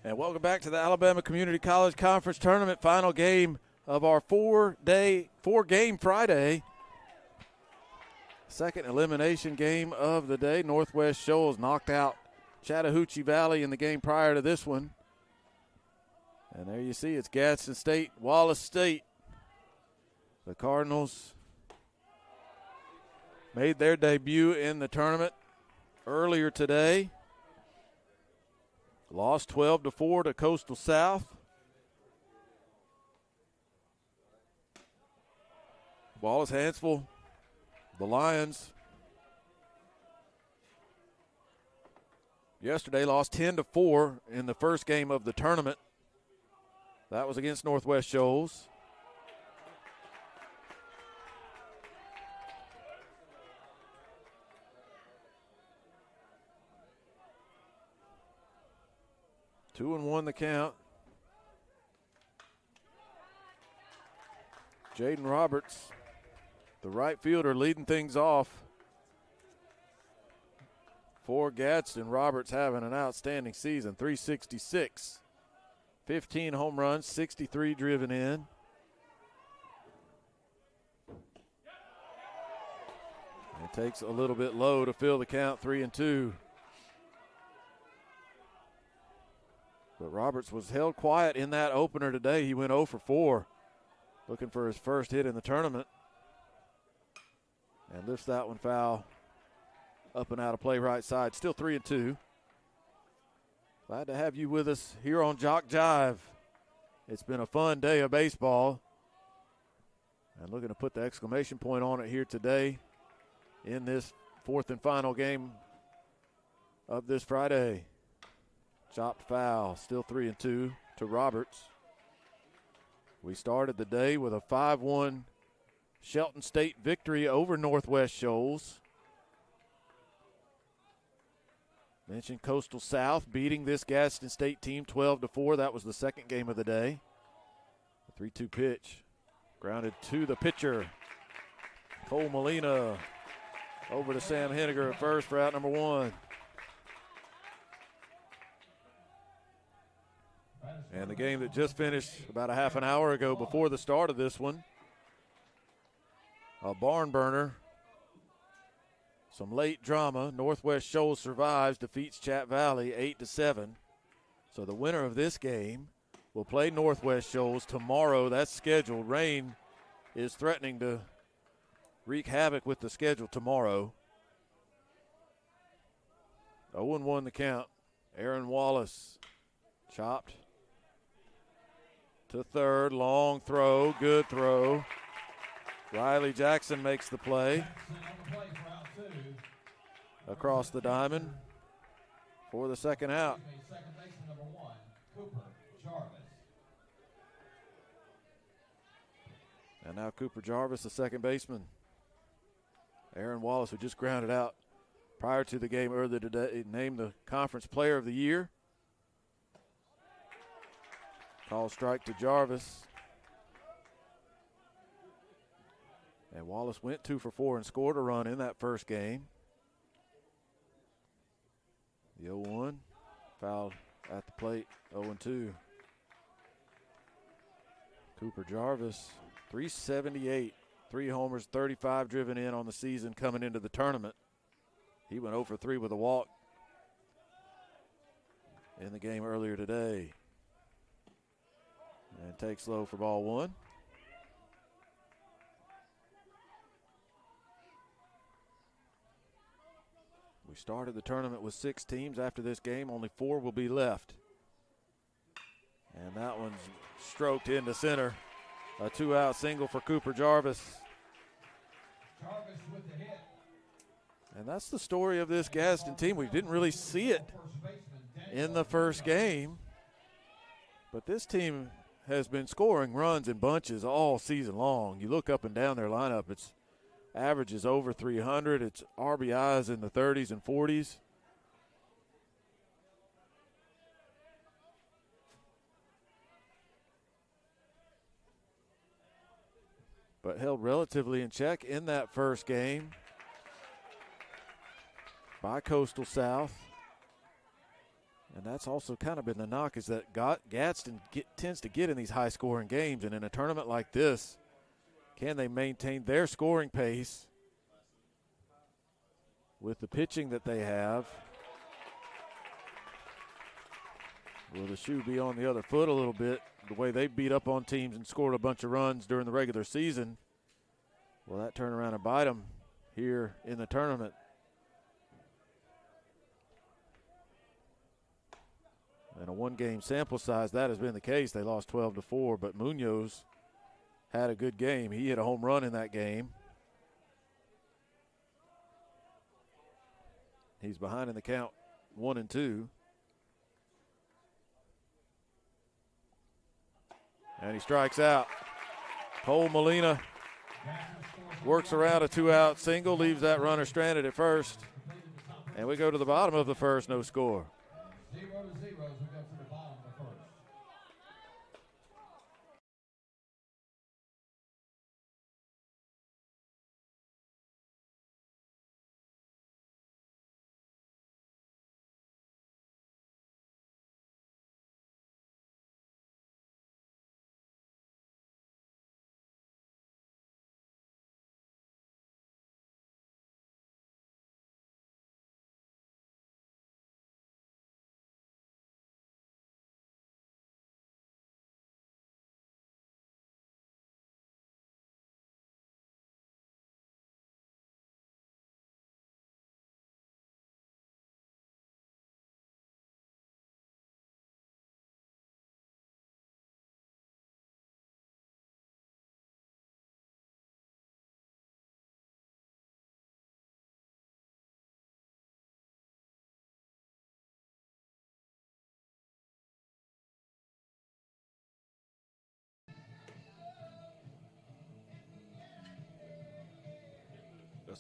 And welcome back to the Alabama Community College Conference Tournament, final game of our four-game Friday. Second elimination game of the day. Northwest Shoals knocked out Chattahoochee Valley in the game prior to this one. And there you see it's Gadsden State, Wallace State. The Cardinals made their debut in the tournament earlier today. Lost 12-4 to Coastal South. Wallace Hanceville, the Lions, yesterday lost 10-4 in the first game of the tournament. That was against Northwest Shoals. Two and one the count. Jaden Roberts, the right fielder, leading things off for Gadsden. Roberts having an outstanding season, 366. 15 home runs, 63 driven in. It takes a little bit low to fill the count, 3-2. But Roberts was held quiet in that opener today. He went 0 for 4, looking for his first hit in the tournament. And lifts that one foul up and out of play right side. Still 3-2. Glad to have you with us here on JockJive. It's been a fun day of baseball. And looking to put the exclamation point on it here today in this fourth and final game of this Friday. Chopped foul, still 3-2 to Roberts. We started the day with a 5-1 Shelton State victory over Northwest Shoals. Mentioned Coastal South beating this Gadsden State team 12-4. That was the second game of the day. A 3-2 pitch. Grounded to the pitcher. Cole Molina over to Sam Henniger at first for out number one. And the game that just finished about a half an hour ago before the start of this one. A barn burner. Some late drama. Northwest Shoals survives, defeats Chat Valley 8-7. So the winner of this game will play Northwest Shoals tomorrow. That's scheduled. Rain is threatening to wreak havoc with the schedule tomorrow. 0-1 the count. Aaron Wallace chopped to third, long throw, good throw. Riley Jackson makes the play across the diamond for the second out. And now Cooper Jarvis, the second baseman. Aaron Wallace, who just grounded out prior to the game earlier today, named the conference player of the year. Call strike to Jarvis. And Wallace went 2 for 4 and scored a run in that first game. The 0-1, fouled at the plate, 0-2. Cooper Jarvis, 378, 3 homers, 35 driven in on the season coming into the tournament. He went 0 for 3 with a walk in the game earlier today. And takes low for ball one. We started the tournament with 6 teams. After this game, only 4 will be left. And that one's stroked into center. A 2-out single for Cooper Jarvis. Jarvis with the hit. And that's the story of this Gadsden team. We didn't really see it in the first game. But this team has been scoring runs in bunches all season long. You look up and down their lineup, it's averages over 300. It's RBIs in the 30s and 40s. But held relatively in check in that first game by Coastal South. And that's also kind of been the knock, is that Gadsden tends to get in these high-scoring games, and in a tournament like this, can they maintain their scoring pace with the pitching that they have? Will the shoe be on the other foot a little bit? The way they beat up on teams and scored a bunch of runs during the regular season, will that turn around and bite them here in the tournament? And a one-game sample size, that has been the case. They lost 12-4, but Munoz had a good game. He hit a home run in that game. He's behind in the count, 1-2. And he strikes out. Cole Molina works around a 2-out single, leaves that runner stranded at first. And we go to the bottom of the first, no score. 0-0 as we go to the bottom of the first.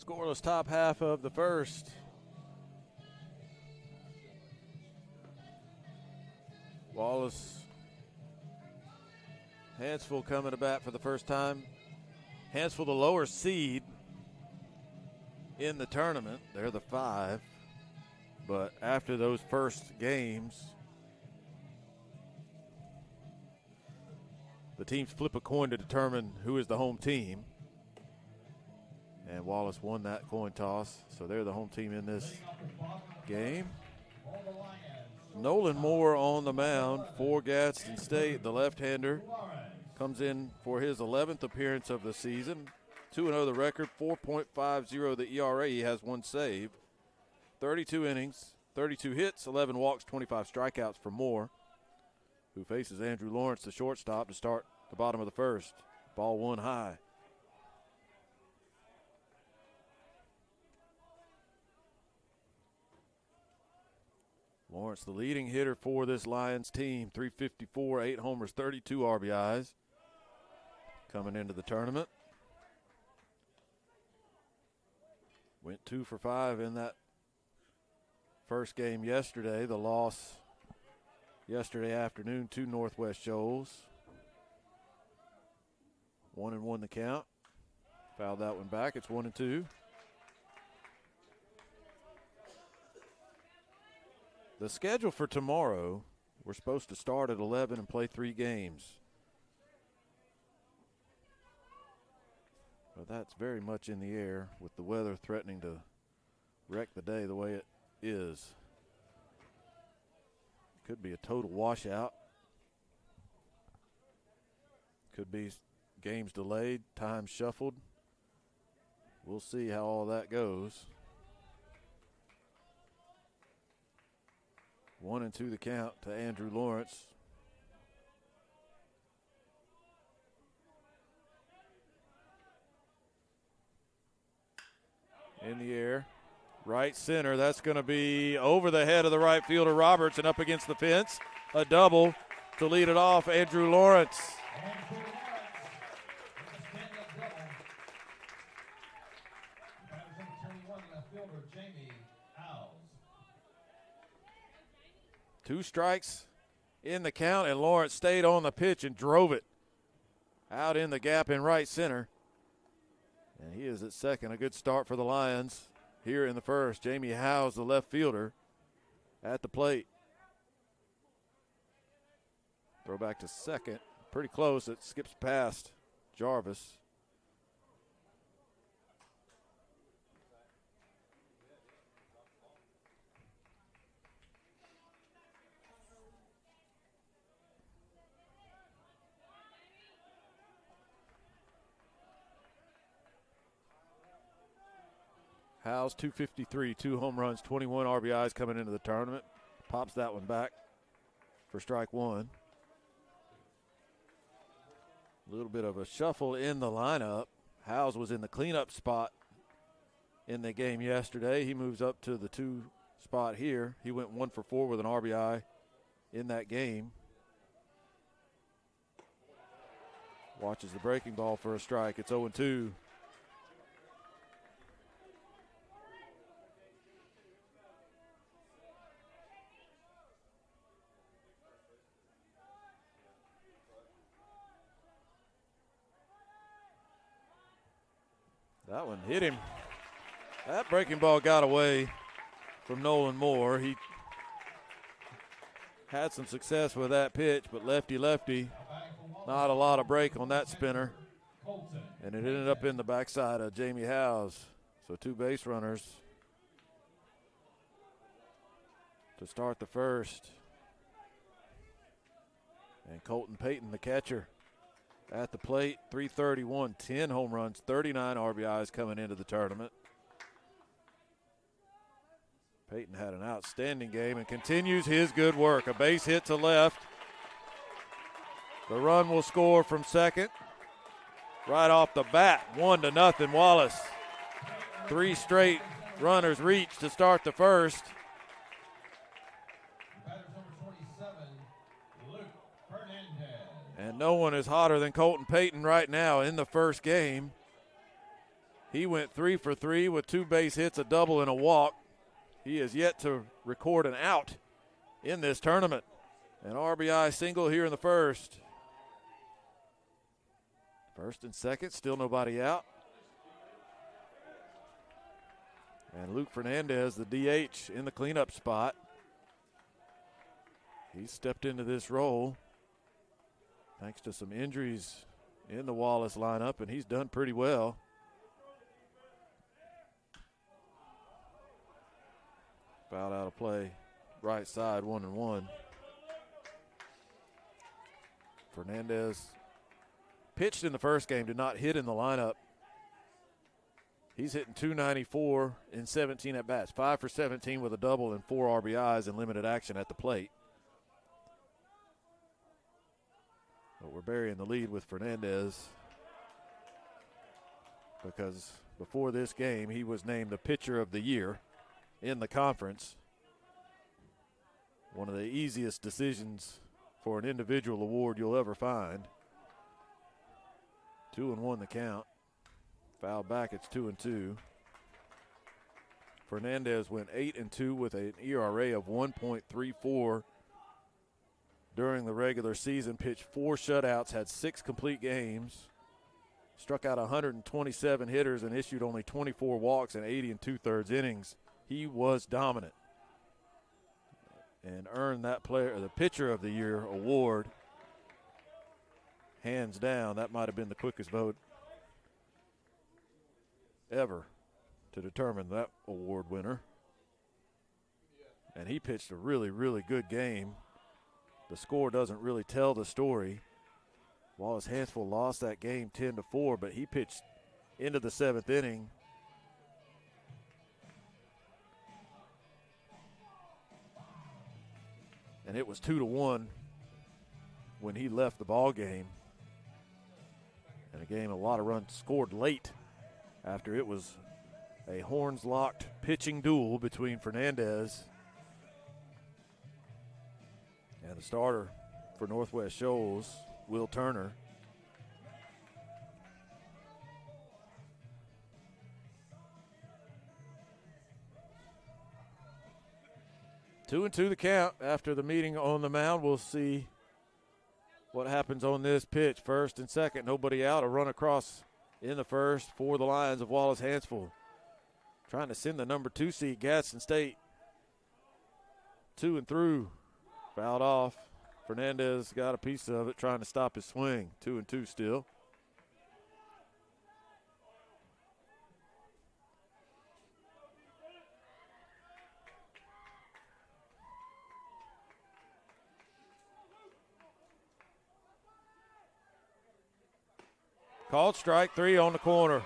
Scoreless top half of the first. Wallace, Hanceville coming to bat for the first time. Hanceville, the lower seed in the tournament. They're the 5. But after those first games, the teams flip a coin to determine who is the home team. And Wallace won that coin toss, so they're the home team in this game. Nolan Moore on the mound for Gadsden State. The left-hander comes in for his 11th appearance of the season. 2-0 the record, 4.50 the ERA. He has 1 save. 32 innings, 32 hits, 11 walks, 25 strikeouts for Moore, who faces Andrew Lawrence, the shortstop, to start the bottom of the first. Ball 1 high. Lawrence, the leading hitter for this Lions team, 354, 8 homers, 32 RBIs coming into the tournament. Went 2 for 5 in that first game yesterday. The loss yesterday afternoon to Northwest Shoals. 1-1 the count. Fouled that one back. It's 1-2. The schedule for tomorrow, we're supposed to start at 11 and play 3 games. But that's very much in the air with the weather threatening to wreck the day the way it is. Could be a total washout. Could be games delayed, time shuffled. We'll see how all that goes. 1-2 the count to Andrew Lawrence. In the air, right center. That's going to be over the head of the right fielder Roberts and up against the fence. A double to lead it off, Andrew Lawrence. Two strikes in the count, and Lawrence stayed on the pitch and drove it out in the gap in right center. And he is at second. A good start for the Lions here in the first. Jamie Howes, the left fielder, at the plate. Throw back to second. Pretty close. It skips past Jarvis. Howes 253, 2 home runs, 21 RBIs coming into the tournament. Pops that one back for strike one. A little bit of a shuffle in the lineup. Howes was in the cleanup spot in the game yesterday. He moves up to the 2 spot here. He went 1 for 4 with an RBI in that game. Watches the breaking ball for a strike. It's 0-2. That one hit him. That breaking ball got away from Nolan Moore. He had some success with that pitch, but lefty, not a lot of break on that spinner. And it ended up in the backside of Jamie Howes. So 2 base runners to start the first. And Colton Payton, the catcher, at the plate. 331, 10 home runs, 39 RBIs coming into the tournament. Payton had an outstanding game and continues his good work. A base hit to left. The run will score from second. Right off the bat, 1-0 Wallace. 3 straight runners reach to start the first. And no one is hotter than Colton Payton right now in the first game. He went 3 for 3 with 2 base hits, a double, and a walk. He has yet to record an out in this tournament. An RBI single here in the first. First and second, still nobody out. And Luke Fernandez, the DH, in the cleanup spot. He stepped into this role thanks to some injuries in the Wallace lineup, and he's done pretty well. Foul out of play, right side, 1-1. Fernandez pitched in the first game, did not hit in the lineup. He's hitting .294 in 17 at-bats, 5 for 17 with a double and 4 RBIs in limited action at the plate. But we're burying the lead with Fernandez because before this game, he was named the pitcher of the year in the conference. One of the easiest decisions for an individual award you'll ever find. 2-1 the count. Foul back, it's 2-2. Fernandez went 8-2 with an ERA of 1.34 during the regular season. Pitched 4 shutouts, had 6 complete games, struck out 127 hitters, and issued only 24 walks in 80 2/3 innings. He was dominant and earned that the pitcher of the year award. Hands down, that might have been the quickest vote ever to determine that award winner. And he pitched a really, really good game. The score doesn't really tell the story. Wallace Hanceville lost that game 10-4, but he pitched into the 7th inning. And it was 2-1 when he left the ball game. And a lot of runs scored late after it was a horns-locked pitching duel between Fernandez and the starter for Northwest Shoals, Will Turner. Two and two the count after the meeting on the mound. We'll see what happens on this pitch. First and second, nobody out. A run across in the first for the Lions of Wallace Hanceville. Trying to send the number 2 seed, Gadsden State, to and through. Fouled off. Fernandez got a piece of it, trying to stop his swing. 2-2 still. Called strike 3 on the corner.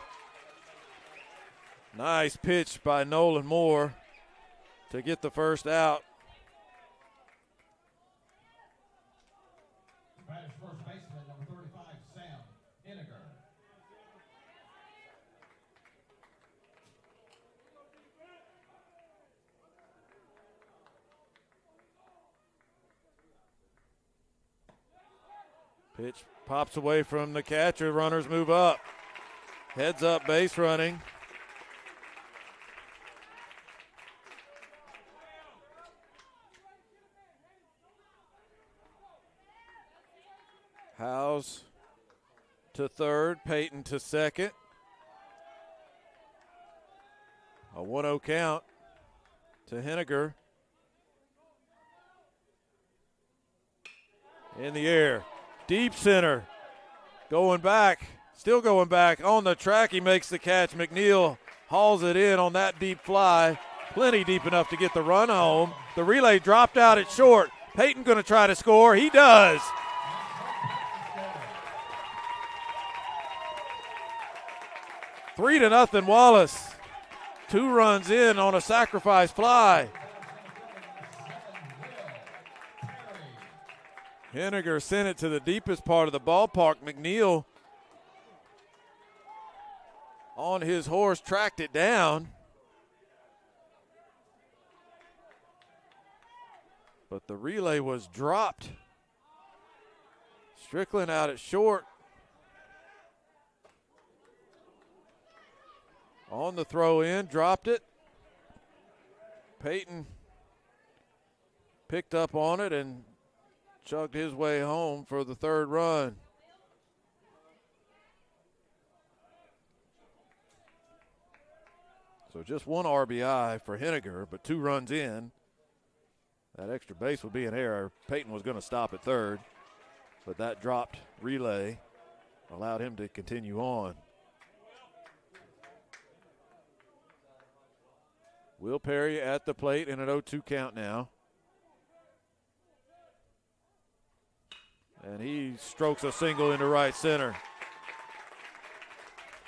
Nice pitch by Nolan Moore to get the first out. Batter's first baseman, number 35, Sam Henniger. Pitch pops away from the catcher. Runners move up. Heads up base running. Howes to third, Peyton to second. A 1-0 count to Henniger. In the air, deep center, going back, still going back. On the track, he makes the catch. McNeil hauls it in on that deep fly. Plenty deep enough to get the run home. The relay dropped out at short. Peyton going to try to score. He does. 3-0 Wallace. 2 runs in on a sacrifice fly. Henniger sent it to the deepest part of the ballpark. McNeil on his horse tracked it down. But the relay was dropped. Strickland out at short. On the throw in, dropped it. Peyton picked up on it and chugged his way home for the third run. So just 1 RBI for Henniger, but 2 runs in. That extra base would be an error. Peyton was going to stop at third, but that dropped relay allowed him to continue on. Will Perry at the plate in an 0-2 count now. And he strokes a single into right center.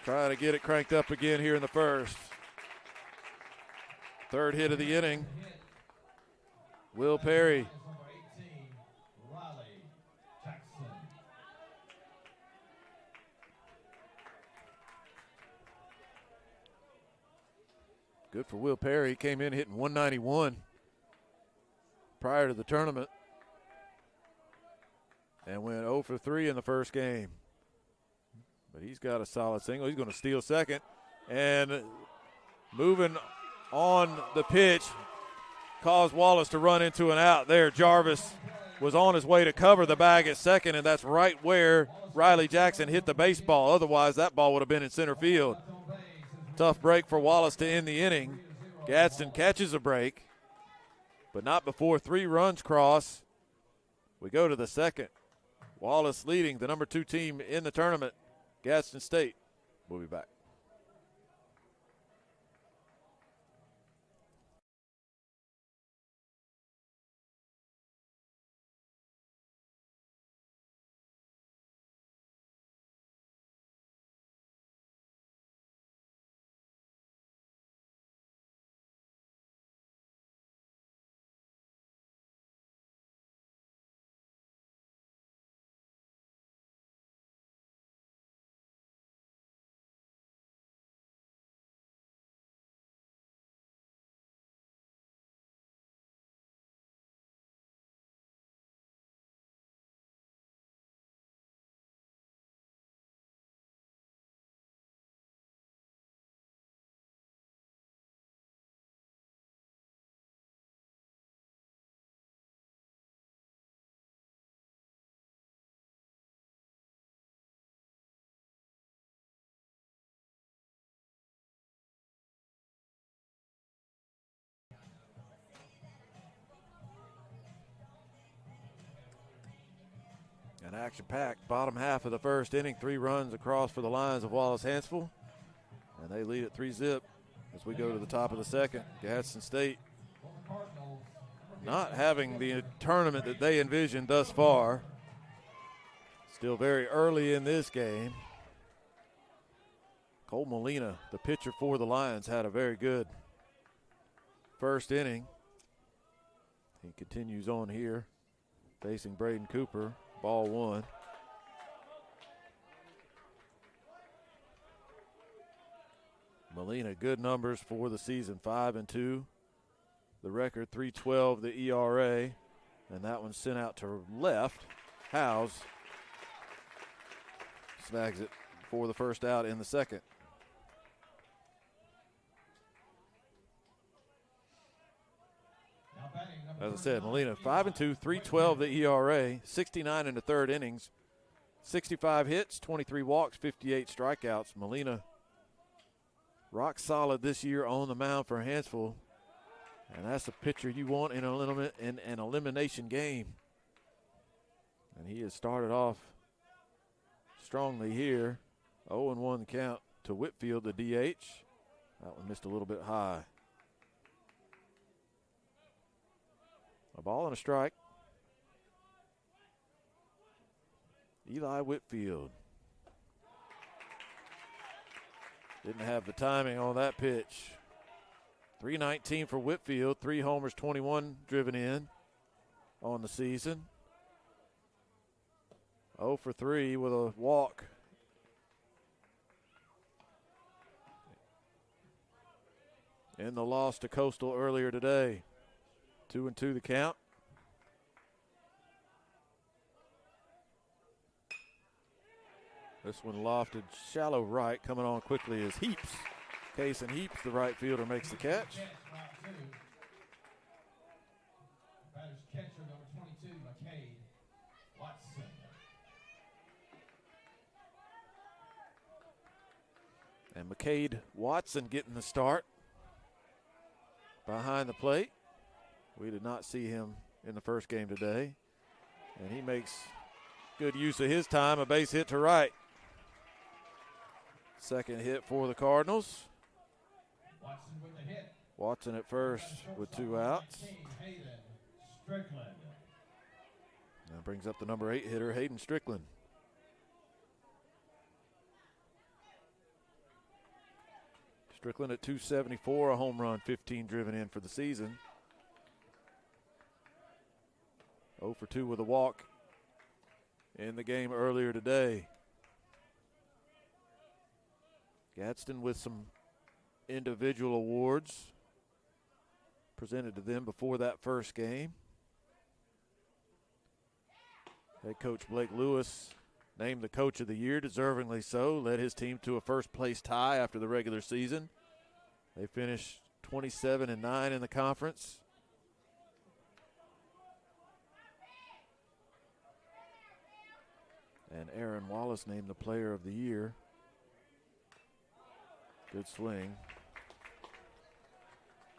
Trying to get it cranked up again here in the first. Third hit of the inning. Will Perry. Good for Will Perry. He came in hitting 191 prior to the tournament and went 0 for 3 in the first game. But he's got a solid single. He's going to steal second. And moving on the pitch caused Wallace to run into an out there. Jarvis was on his way to cover the bag at second, and that's right where Riley Jackson hit the baseball. Otherwise, that ball would have been in center field. Tough break for Wallace to end the inning. Gadsden catches a break, but not before 3 runs cross. We go to the second. Wallace leading the number 2 team in the tournament, Gadsden State. We'll be back. An action-packed bottom half of the first inning. 3 runs across for the Lions of Wallace Hanceville. And they lead at 3-zip as we go to the top of the second. Gadsden State not having the tournament that they envisioned thus far. Still very early in this game. Cole Molina, the pitcher for the Lions, had a very good first inning. He continues on here, facing Braden Cooper. Ball 1. Molina, good numbers for the season, 5-2. The record, 3.12 the ERA, and that one's sent out to left. Howes snags it for the first out in the second. As I said, Molina, 5-2, 3.12 the ERA, 69 in the third innings, 65 hits, 23 walks, 58 strikeouts. Molina rock solid this year on the mound for Hanceville, and that's the pitcher you want in an elimination game. And he has started off strongly here. 0-1 the count to Whitfield, the DH. That one missed a little bit high. A ball and a strike. Eli Whitfield. Didn't have the timing on that pitch. 319 for Whitfield, 3 homers, 21 driven in on the season. 0 for 3 with a walk. In the loss to Coastal earlier today. 2-2 the count. This one lofted shallow right, coming on quickly is Heaps. Case and Heaps, the right fielder, makes the catch. Batter's catcher, number 22, McCade Watson. And McCade Watson getting the start behind the plate. We did not see him in the first game today. And he makes good use of his time, a base hit to right. Second hit for the Cardinals. Watson with the hit. Watson at first with 2 outs. Strickland. That brings up the number 8 hitter, Hayden Strickland. Strickland at 274, a home run, 15 driven in for the season. 0 for 2 with a walk in the game earlier today. Gadsden with some individual awards presented to them before that first game. Head coach Blake Lewis named the coach of the year, deservingly so, led his team to a first place tie after the regular season. They finished 27-9 in the conference. And Aaron Wallace named the player of the year. Good swing.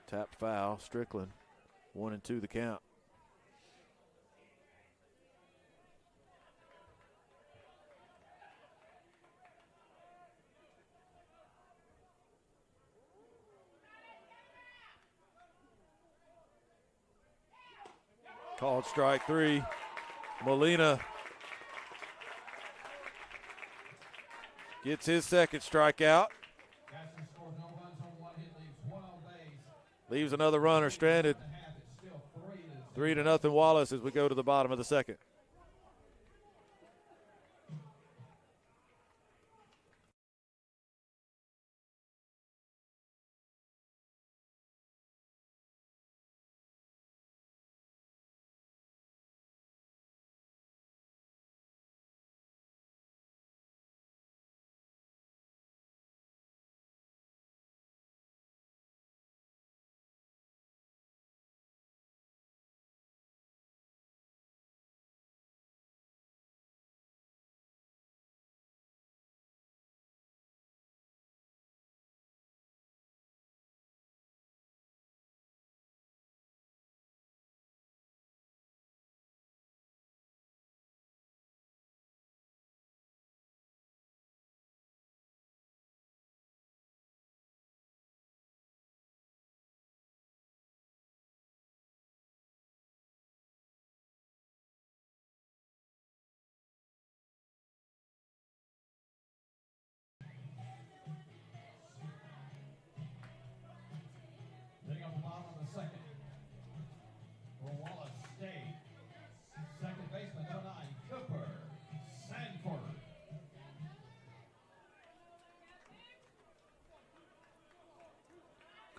Tapped foul, Strickland. 1-2 the count. Called strike 3. Molina gets his second strikeout. Gadsden scores no runs on 1 hit, leaves 1 on base. Leaves another runner stranded. It's still 3-0. 3-0 Wallace as we go to the bottom of the second.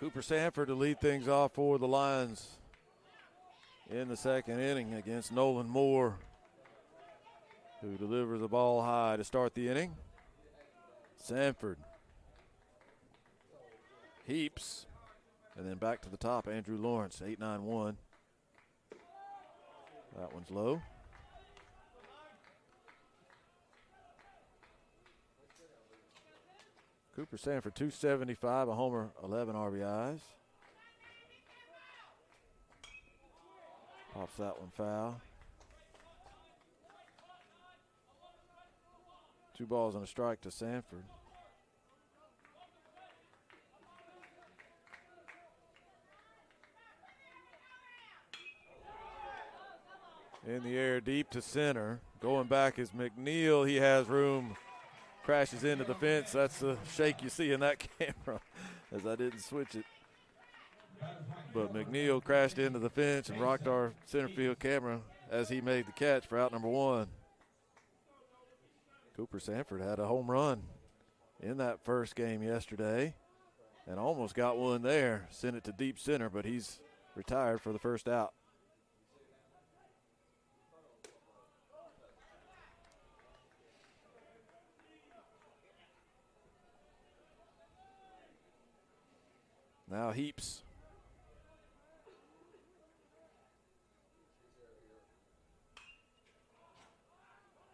Cooper Sanford to lead things off for the Lions in the second inning against Nolan Moore, who delivers the ball high to start the inning. Sanford. Heaps. And then back to the top, Andrew Lawrence, 8-9-1. That one's low. Cooper Sanford, 275, a homer, 11 RBIs. Pops that one foul. 2 balls and a strike to Sanford. In the air, deep to center. Going back is McNeil. He has room. Crashes into the fence. That's the shake you see in that camera, as I didn't switch it. But McNeil crashed into the fence and rocked our center field camera as he made the catch for out number 1. Cooper Sanford had a home run in that first game yesterday and almost got one there. Sent it to deep center, but he's retired for the first out. Now Heaps.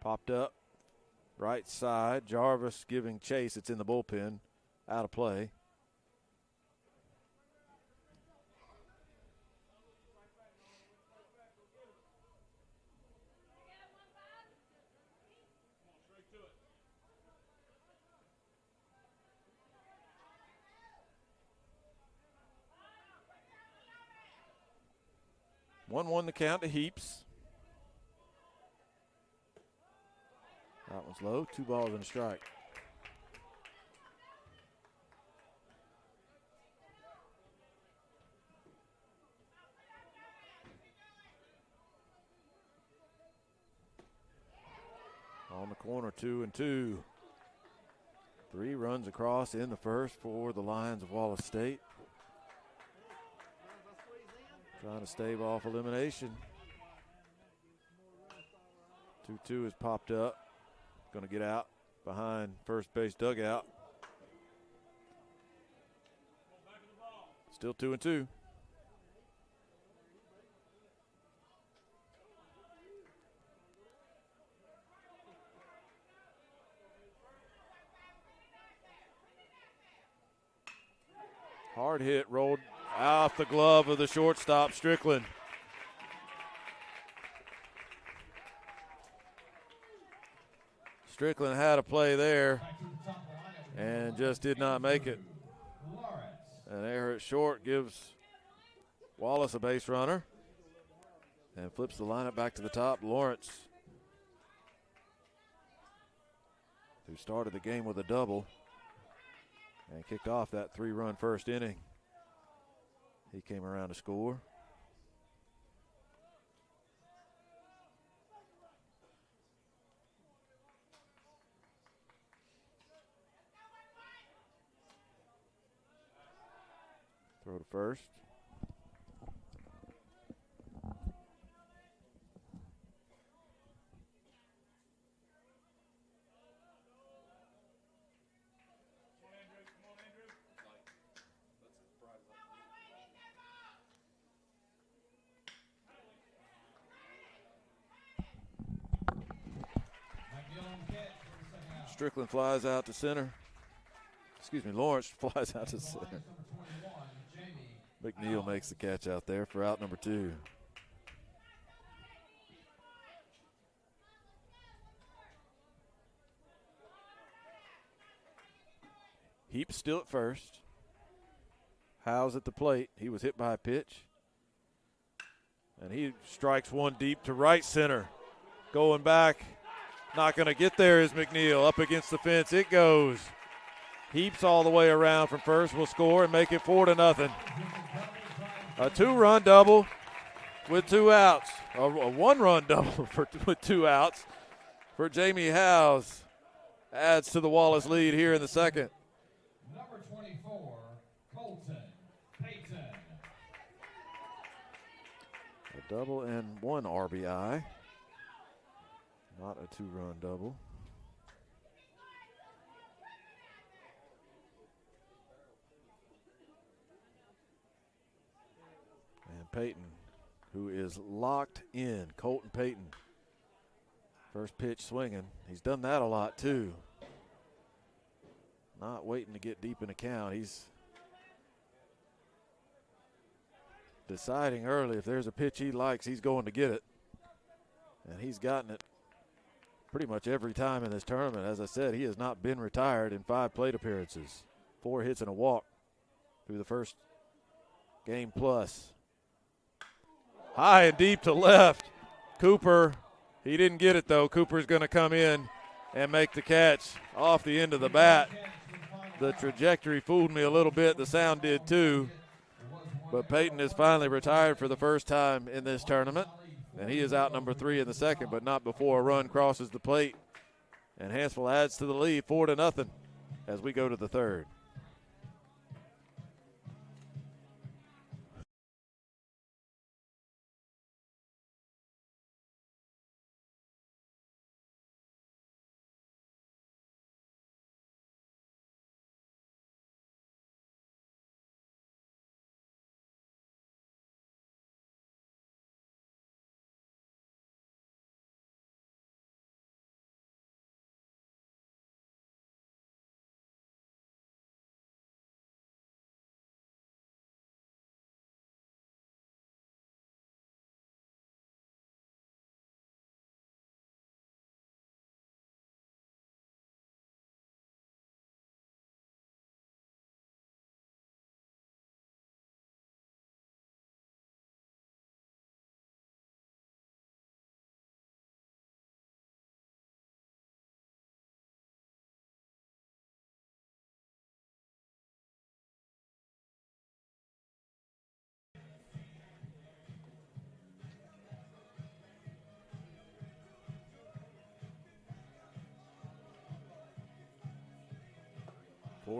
Popped up. Right side. Jarvis giving chase. It's in the bullpen. Out of play. One the count to Heaps. That one's low. 2 balls and a strike. On the corner, 2-2. 3 runs across in the first for the Lions of Wallace State. Trying to stave off elimination. 2-2 has popped up. Going to get out behind first base dugout. Still 2-2. Hard hit, rolled off the glove of the shortstop, Strickland. Strickland had a play there and just did not make it. An error at short gives Wallace a base runner and flips the lineup back to the top. Lawrence, who started the game with a double and kicked off that 3-run first inning. He came around to score. Throw to first. Strickland flies out to center. Excuse me, Lawrence flies out to center. McNeil makes the catch out there for out number 2. Heaps still at first. Howes at the plate. He was hit by a pitch. And he strikes one deep to right center. Going back. Not going to get there is McNeil. Up against the fence it goes. Heaps all the way around from first will score and make it 4-0. A 2-run double with 2 outs. A 1-run double with 2 outs for Jamie Howes. Adds to the Wallace lead here in the second. Number 24, Colton Double and 1 RBI. Not a 2-run double. And Peyton, who is locked in, Colton Peyton. First pitch swinging. He's done that a lot too. Not waiting to get deep in the count. He's deciding early if there's a pitch he likes, he's going to get it. And he's gotten it pretty much every time in this tournament. As I said, he has not been retired in 5 plate appearances. 4 hits and a walk through the first game plus. High and deep to left. Cooper, he didn't get it though. Cooper's going to come in and make the catch off the end of the bat. The trajectory fooled me a little bit. The sound did too. But Peyton is finally retired for the first time in this tournament. And he is out number 3 in the second, but not before a run crosses the plate. And Hanceville adds to the lead 4-0 as we go to the third.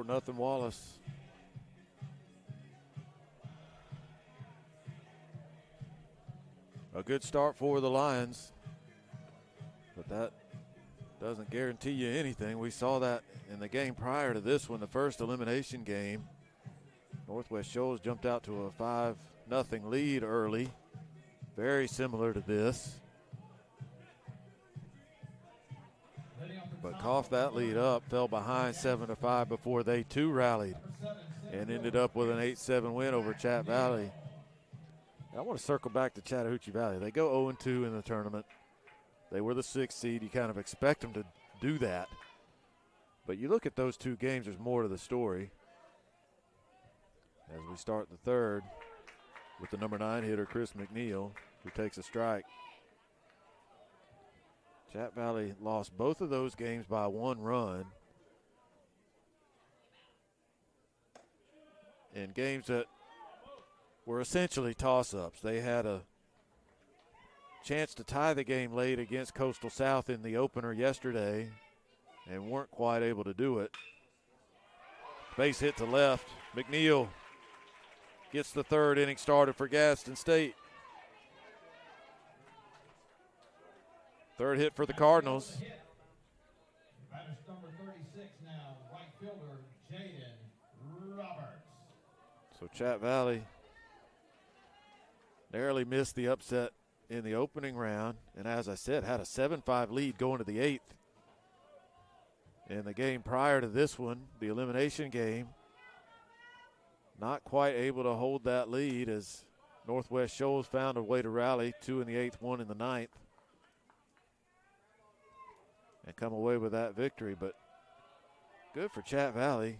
Nothing Wallace. A good start for the Lions, but that doesn't guarantee you anything. We saw that in the game prior to this one, the first elimination game. Northwest Shoals jumped out to a 5-0 lead early, very similar to this. But coughed that lead up, fell behind 7-5 before they too rallied and ended up with an 8-7 win over Chat Valley. I want to circle back to Chattahoochee Valley. They go 0-2 in the tournament. They were the 6th seed. You kind of expect them to do that. But you look at those 2 games, there's more to the story. As we start the third with the number 9 hitter, Chris McNeil, who takes a strike. Chat Valley lost both of those games by 1 run in games that were essentially toss-ups. They had a chance to tie the game late against Coastal South in the opener yesterday and weren't quite able to do it. Base hit to left. McNeil gets the 3rd inning started for Gadsden State. 3rd hit for the Cardinals. Batters number 36 now, right fielder Jaden Roberts. So Chat Valley narrowly missed the upset in the opening round, and as I said, had a 7-5 lead going to the 8th. In the game prior to this one, the elimination game, not quite able to hold that lead as Northwest Shoals found a way to rally, 2 in the 8th, 1 in the 9th. And come away with that victory, but good for Chat Valley.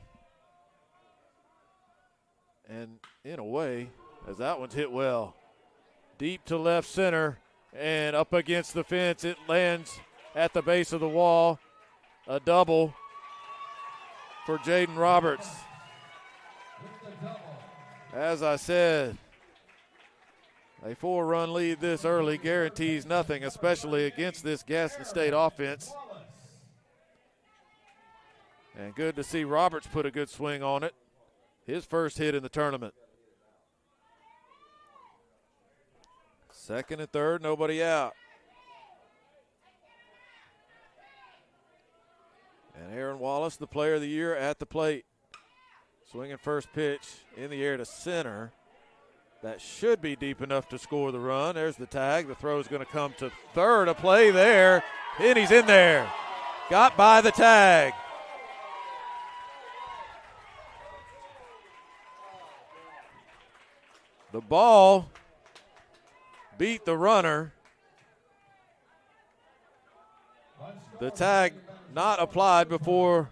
And in a way, as that one's hit well, deep to left center and up against the fence, it lands at the base of the wall. A double for Jaden Roberts. As I said, a 4-run lead this early guarantees nothing, especially against this Gadsden State offense. And good to see Roberts put a good swing on it. His first hit in the tournament. Second and third, nobody out. And Aaron Wallace, the player of the year at the plate. Swinging first pitch in the air to center. That should be deep enough to score the run. There's the tag. The throw is going to come to third. A play there, and he's in there. Got by the tag. The ball beat the runner. The tag not applied before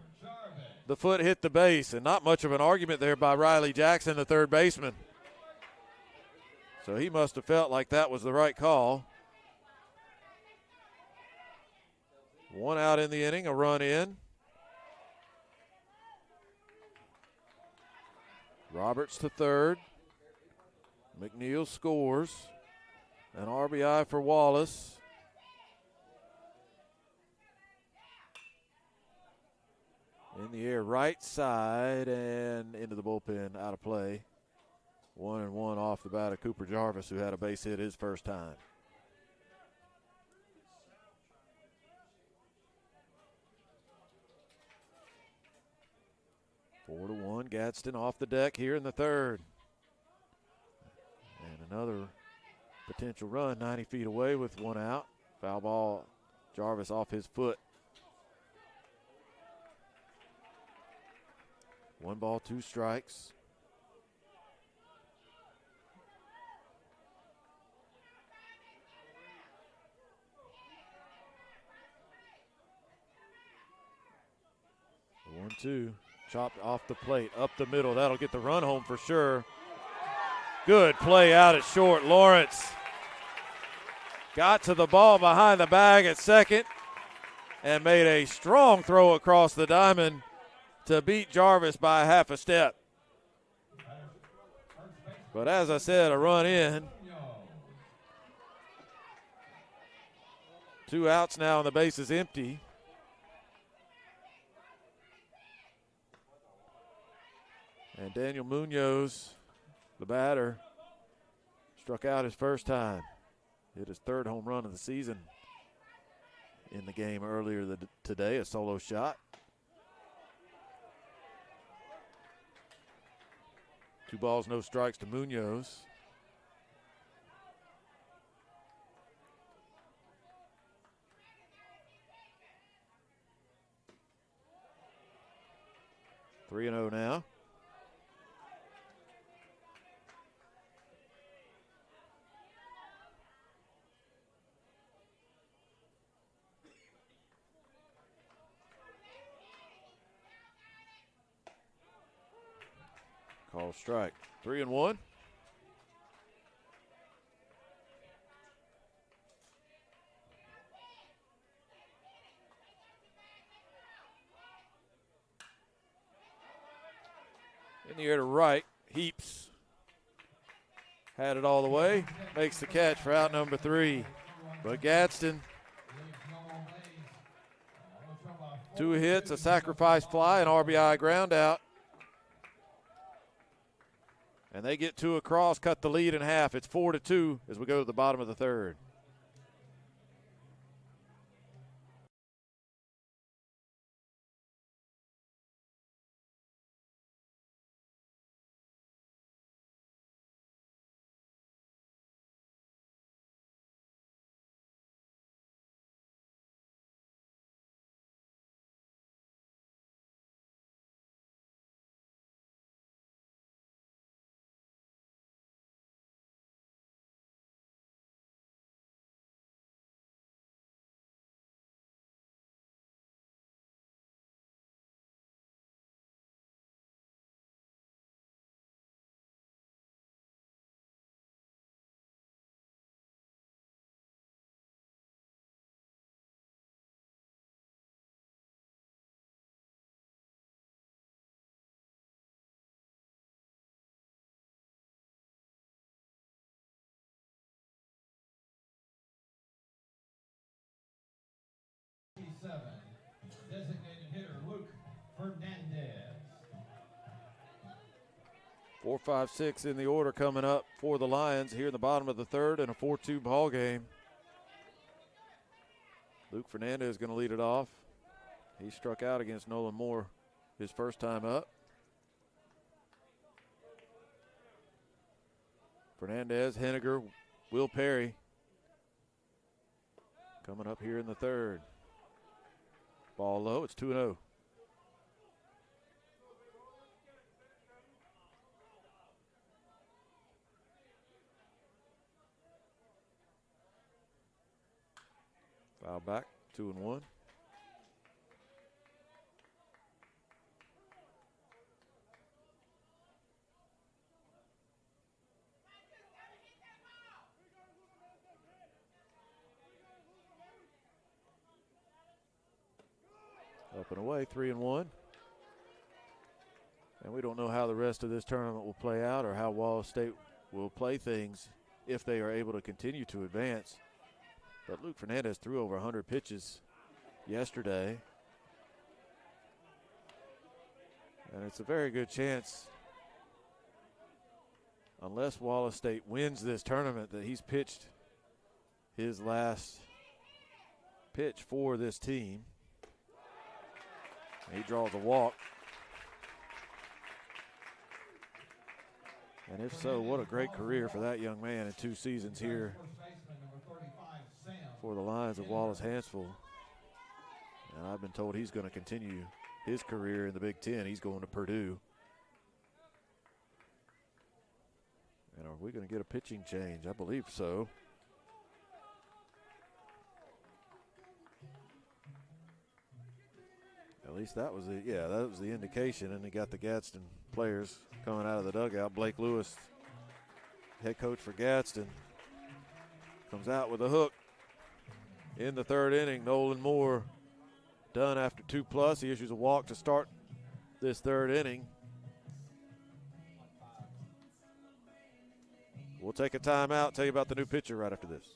the foot hit the base, and not much of an argument there by Riley Jackson, the third baseman. So he must have felt like that was the right call. One out in the inning, a run in. Roberts to third. McNeil scores. An RBI for Wallace. In the air, right side, and into the bullpen, out of play. 1-1 off the bat of Cooper Jarvis, who had a base hit his first time. Four to 1, Gadsden off the deck here in the third. And another potential run 90 feet away with one out. Foul ball, Jarvis off his foot. 1 ball, 2 strikes. The 1-2, chopped off the plate, up the middle. That'll get the run home for sure. Good play out at short. Lawrence got to the ball behind the bag at second and made a strong throw across the diamond to beat Jarvis by half a step. But as I said, a run in. 2 outs now and the base is empty. And Daniel Munoz, the batter, struck out his first time. Hit his 3rd home run of the season in the game earlier today, a solo shot. 2 balls, no strikes to Munoz. Three and 0 now. Call strike. 3-1. In the air to right, Heaps had it all the way, makes the catch for out number 3. But Gadsden, 2 hits, a sacrifice fly, an RBI ground out. And they get 2 across, cut the lead in half. It's 4-2 as we go to the bottom of the 3rd. 4, 5, 6 in the order coming up for the Lions here in the bottom of the third in a 4-2 ball game. Luke Fernandez is going to lead it off. He struck out against Nolan Moore his first time up. Fernandez, Henniger, Will Perry coming up here in the third. Ball low, it's 2-0. Foul back, 2-1. Up and away, 3-1. And we don't know how the rest of this tournament will play out or how Wallace State will play things if they are able to continue to advance. But Luke Fernandez threw over 100 pitches yesterday. And it's a very good chance, unless Wallace State wins this tournament, that he's pitched his last pitch for this team. He draws a walk. And if so, what a great career for that young man in 2 seasons here for the Lions of Wallace Hanceville. And I've been told he's going to continue his career in the Big Ten. He's going to Purdue. And are we going to get a pitching change? I believe so. At least that was that was the indication. And they got the Gadsden players coming out of the dugout. Blake Lewis, head coach for Gadsden, comes out with a hook in the third inning. Nolan Moore done after 2+. He issues a walk to start this third inning. We'll take a timeout, tell you about the new pitcher right after this.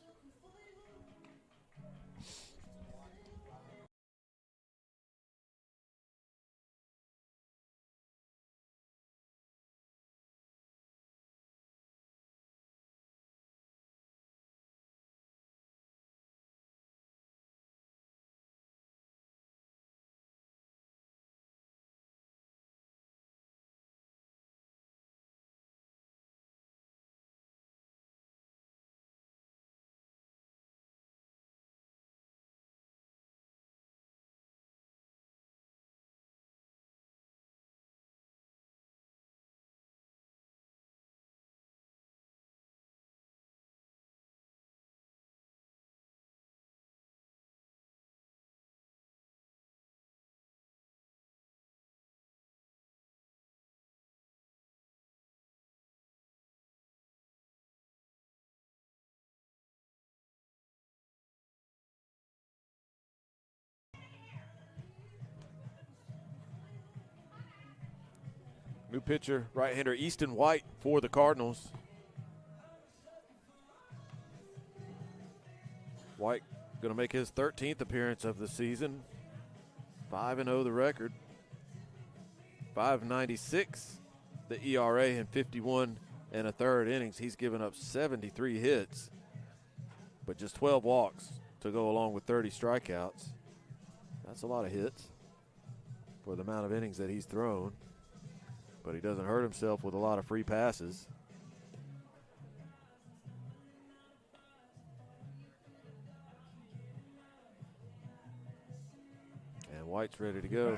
New pitcher, right-hander Easton White for the Cardinals. White going to make his 13th appearance of the season. 5-0 the record. 5.96 the ERA in 51 1/3 innings. He's given up 73 hits, but just 12 walks to go along with 30 strikeouts. That's a lot of hits for the amount of innings that he's thrown. But he doesn't hurt himself with a lot of free passes. And White's ready to go.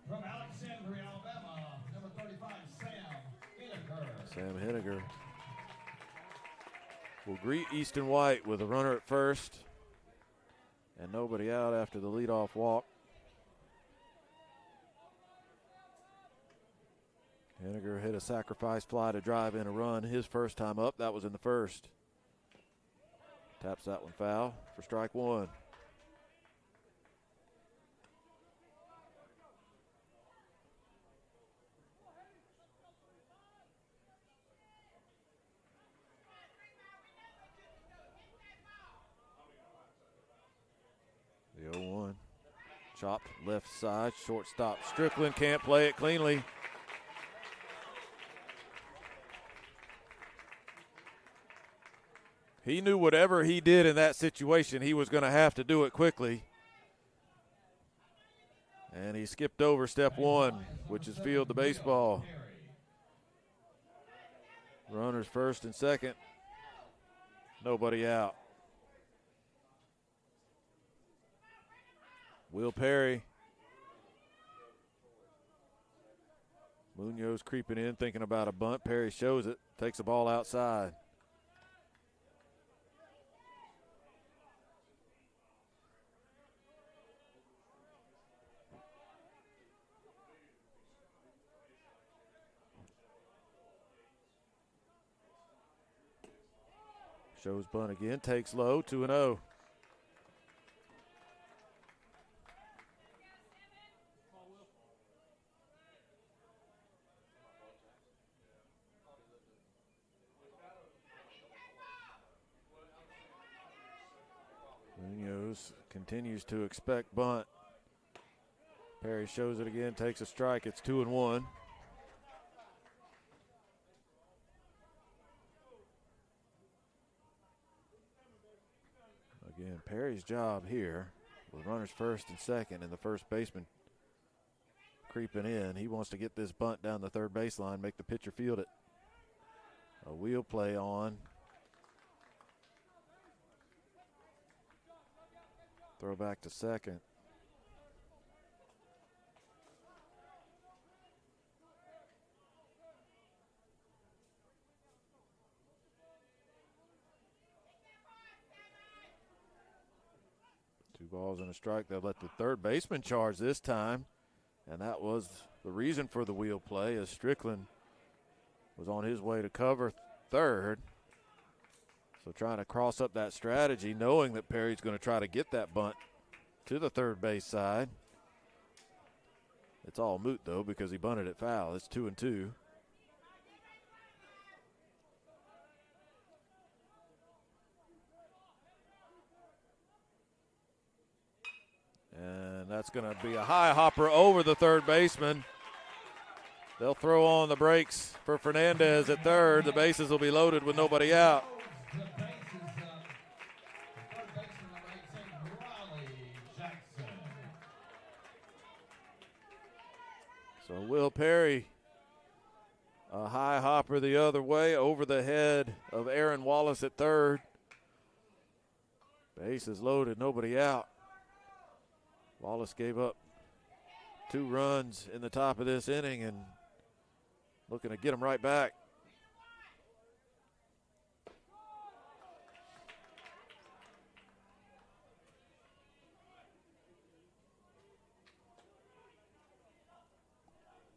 From Alexandria, Alabama, number 35, Sam Henniger will greet Easton White with a runner at first and nobody out after the leadoff walk. Henniger hit a sacrifice fly to drive in a run his first time up. That was in the first. Taps that one foul for strike one. The 0-1. Chopped left side, shortstop Strickland can't play it cleanly. He knew whatever he did in that situation, he was going to have to do it quickly. And he skipped over step one, which is field the baseball. Runners first and second. Nobody out. Will Perry. Munoz creeping in, thinking about a bunt. Perry shows it, takes the ball outside. Shows bunt again, takes low, 2-0. Munoz continues to expect bunt. Perry shows it again, takes a strike. It's 2-1. Again, Perry's job here with runners first and second and the first baseman creeping in. He wants to get this bunt down the third baseline, make the pitcher field it. A wheel play on. Throw back to second. Two balls and a strike. They'll let the third baseman charge this time. And that was the reason for the wheel play, as Strickland was on his way to cover third. So trying to cross up that strategy, knowing that Perry's going to try to get that bunt to the third base side. It's all moot, though, because he bunted it foul. It's 2-2. And that's going to be a high hopper over the third baseman. They'll throw on the brakes for Fernandez at third. The bases will be loaded with nobody out. So Will Perry, a high hopper the other way over the head of Aaron Wallace at third. Bases loaded, nobody out. Wallace gave up 2 runs in the top of this inning and looking to get them right back.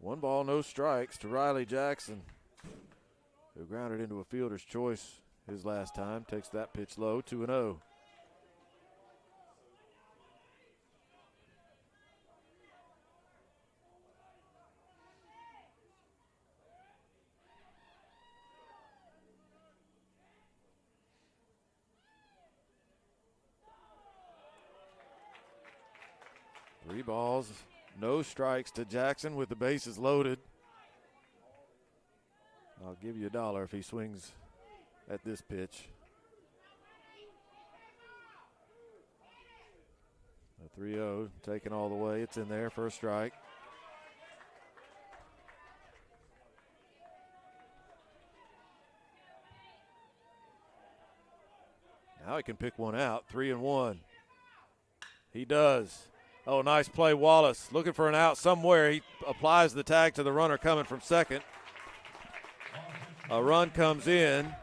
One ball, no strikes to Riley Jackson, who grounded into a fielder's choice his last time. Takes that pitch low, 2-0. Three balls, no strikes to Jackson with the bases loaded. I'll give you $1 if he swings at this pitch. A 3-0 taken all the way. It's in there for a strike. Now he can pick one out. 3-1. He does. Oh, nice play, Wallace. Looking for an out somewhere. He applies the tag to the runner coming from second. A run comes in.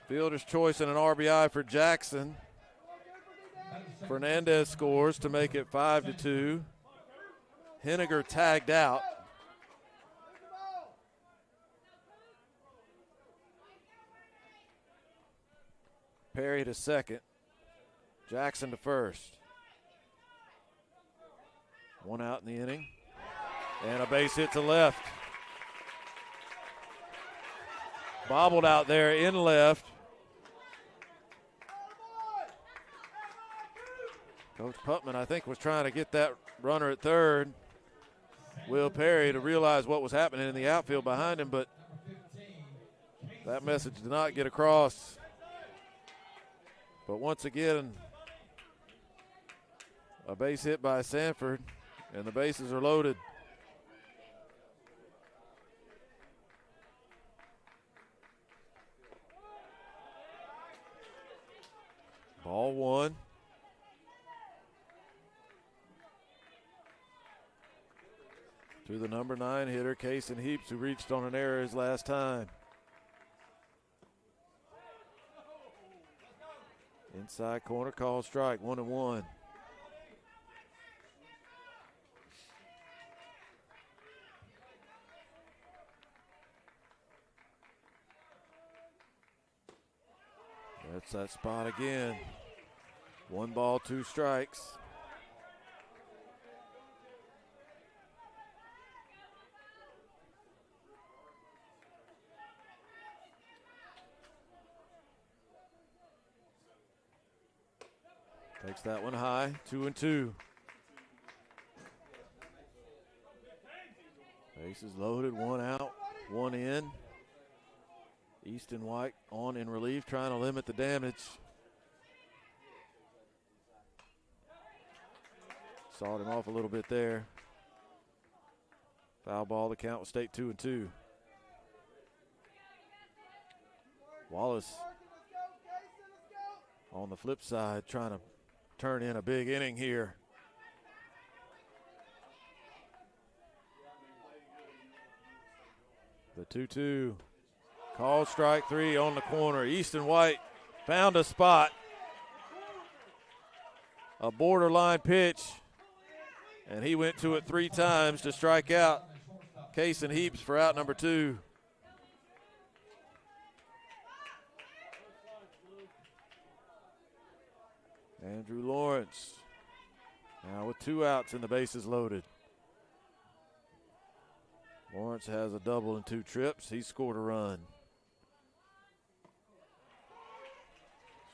Fielder's choice and an RBI for Jackson. Fernandez scores to make it 5-2. Henniger tagged out. Perry to second. Jackson to first. One out in the inning. And a base hit to left. Bobbled out there in left. Coach Putman, I think, was trying to get that runner at third, Will Perry, to realize what was happening in the outfield behind him, but That message did not get across. But once again, a base hit by Sanford, and the bases are loaded. Ball one. To the number 9 hitter, Kason Heaps, who reached on an error his last time. Inside corner, call strike, 1-1. That's that spot again. 1 ball, 2 strikes. Takes that one high, 2-2. Bases loaded, 1 out, 1 in. Easton White on in relief, trying to limit the damage. Sawed him off a little bit there. Foul ball, the count will stay 2-2. Wallace on the flip side, trying to turn in a big inning here. The 2-2. Call strike 3 on the corner. Easton White found a spot. A borderline pitch. And he went to it 3 times to strike out Kason Heaps for out number 2. Andrew Lawrence now with 2 outs and the bases loaded. Lawrence has a double and 2 trips. He scored a run.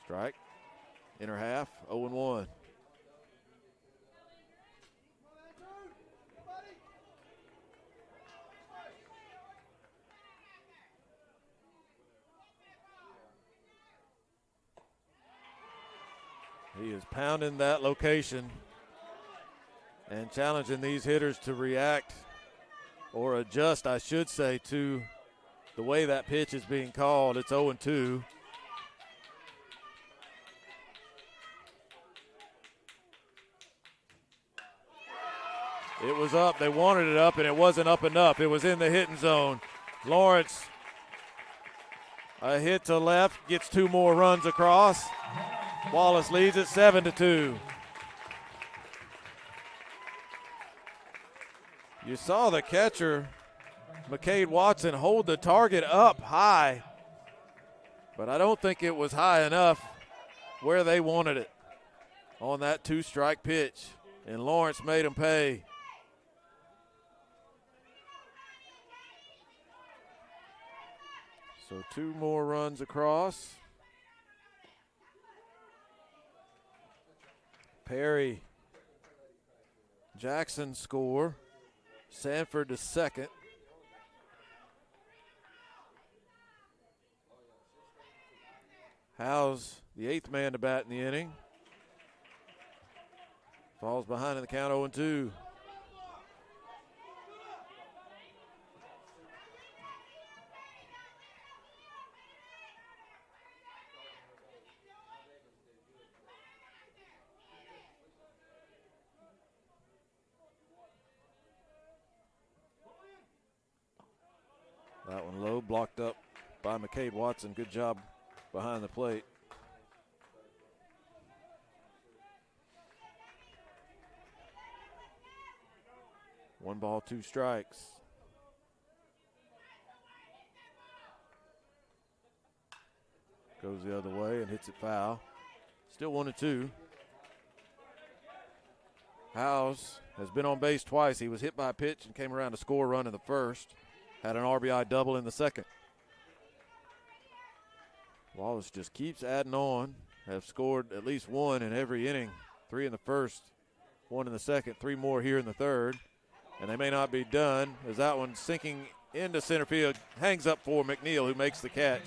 Strike. Inner half, 0-1. He is pounding that location and challenging these hitters to react or adjust, I should say, to the way that pitch is being called. It's 0-2. It was up. They wanted it up, and it wasn't up enough. It was in the hitting zone. Lawrence, a hit to left, gets 2 more runs across. Wallace leads it 7-2. You saw the catcher, McCade Watson, hold the target up high, but I don't think it was high enough where they wanted it on that 2-strike pitch, and Lawrence made him pay. So 2 more runs across. Perry, Jackson score. Sanford to second. Howes, the 8th man to bat in the inning. Falls behind in the count, 0-2. That one low, blocked up by McCade Watson. Good job behind the plate. One ball, 2 strikes. Goes the other way and hits it foul. Still 1-2. Howes has been on base twice. He was hit by a pitch and came around to score a run in the first. Had an RBI double in the second. Wallace just keeps adding on. Have scored at least 1 in every inning. 3 in the first, 1 in the second, 3 more here in the third. And they may not be done as that one's sinking into center field. Hangs up for McNeil, who makes the catch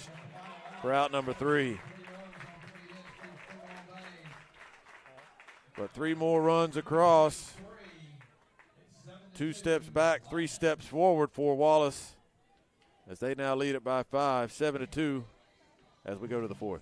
for out number 3. But 3 more runs across. 2 steps back, 3 steps forward for Wallace, as they now lead it by 5, 7-2, as we go to the 4th.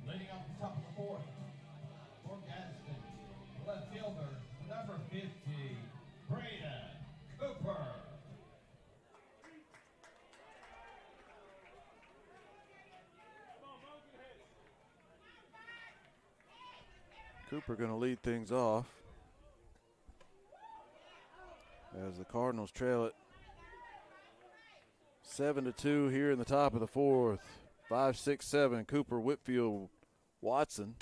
Leading off the top of the 4th for Gadsden, left fielder, number 50, Braden Cooper. Cooper going to lead things off as the Cardinals trail it 7-2 here in the top of the 4th. 5, 6, 7. Cooper, Whitfield, Watson.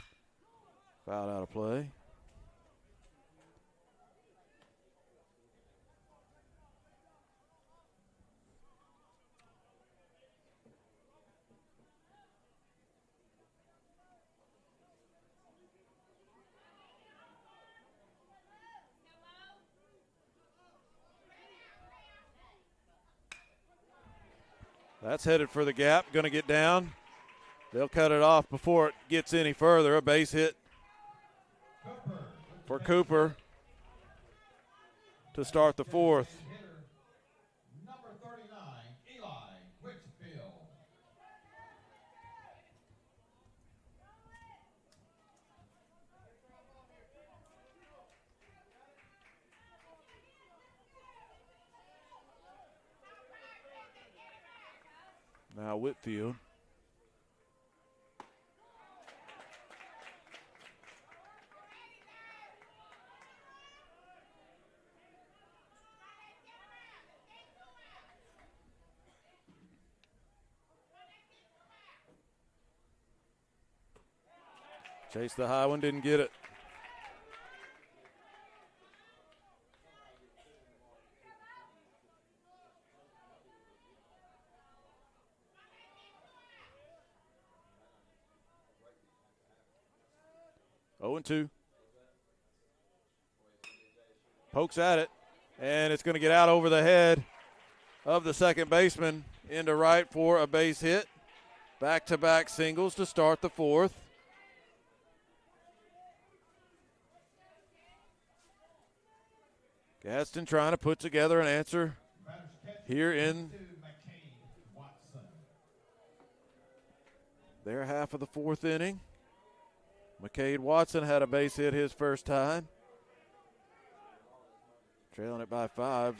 Fouled out of play. That's headed for the gap, going to get down. They'll cut it off before it gets any further. A base hit for Cooper to start the 4th. Number 39, Eli Whitfield. Now Whitfield. Chase the high one, didn't get it. Oh, 2. Pokes at it, and it's going to get out over the head of the second baseman into right for a base hit. Back-to-back singles to start the 4th. Gadsden trying to put together an answer here in their half of the 4th inning. McCade Watson had a base hit his first time. Trailing it by 5.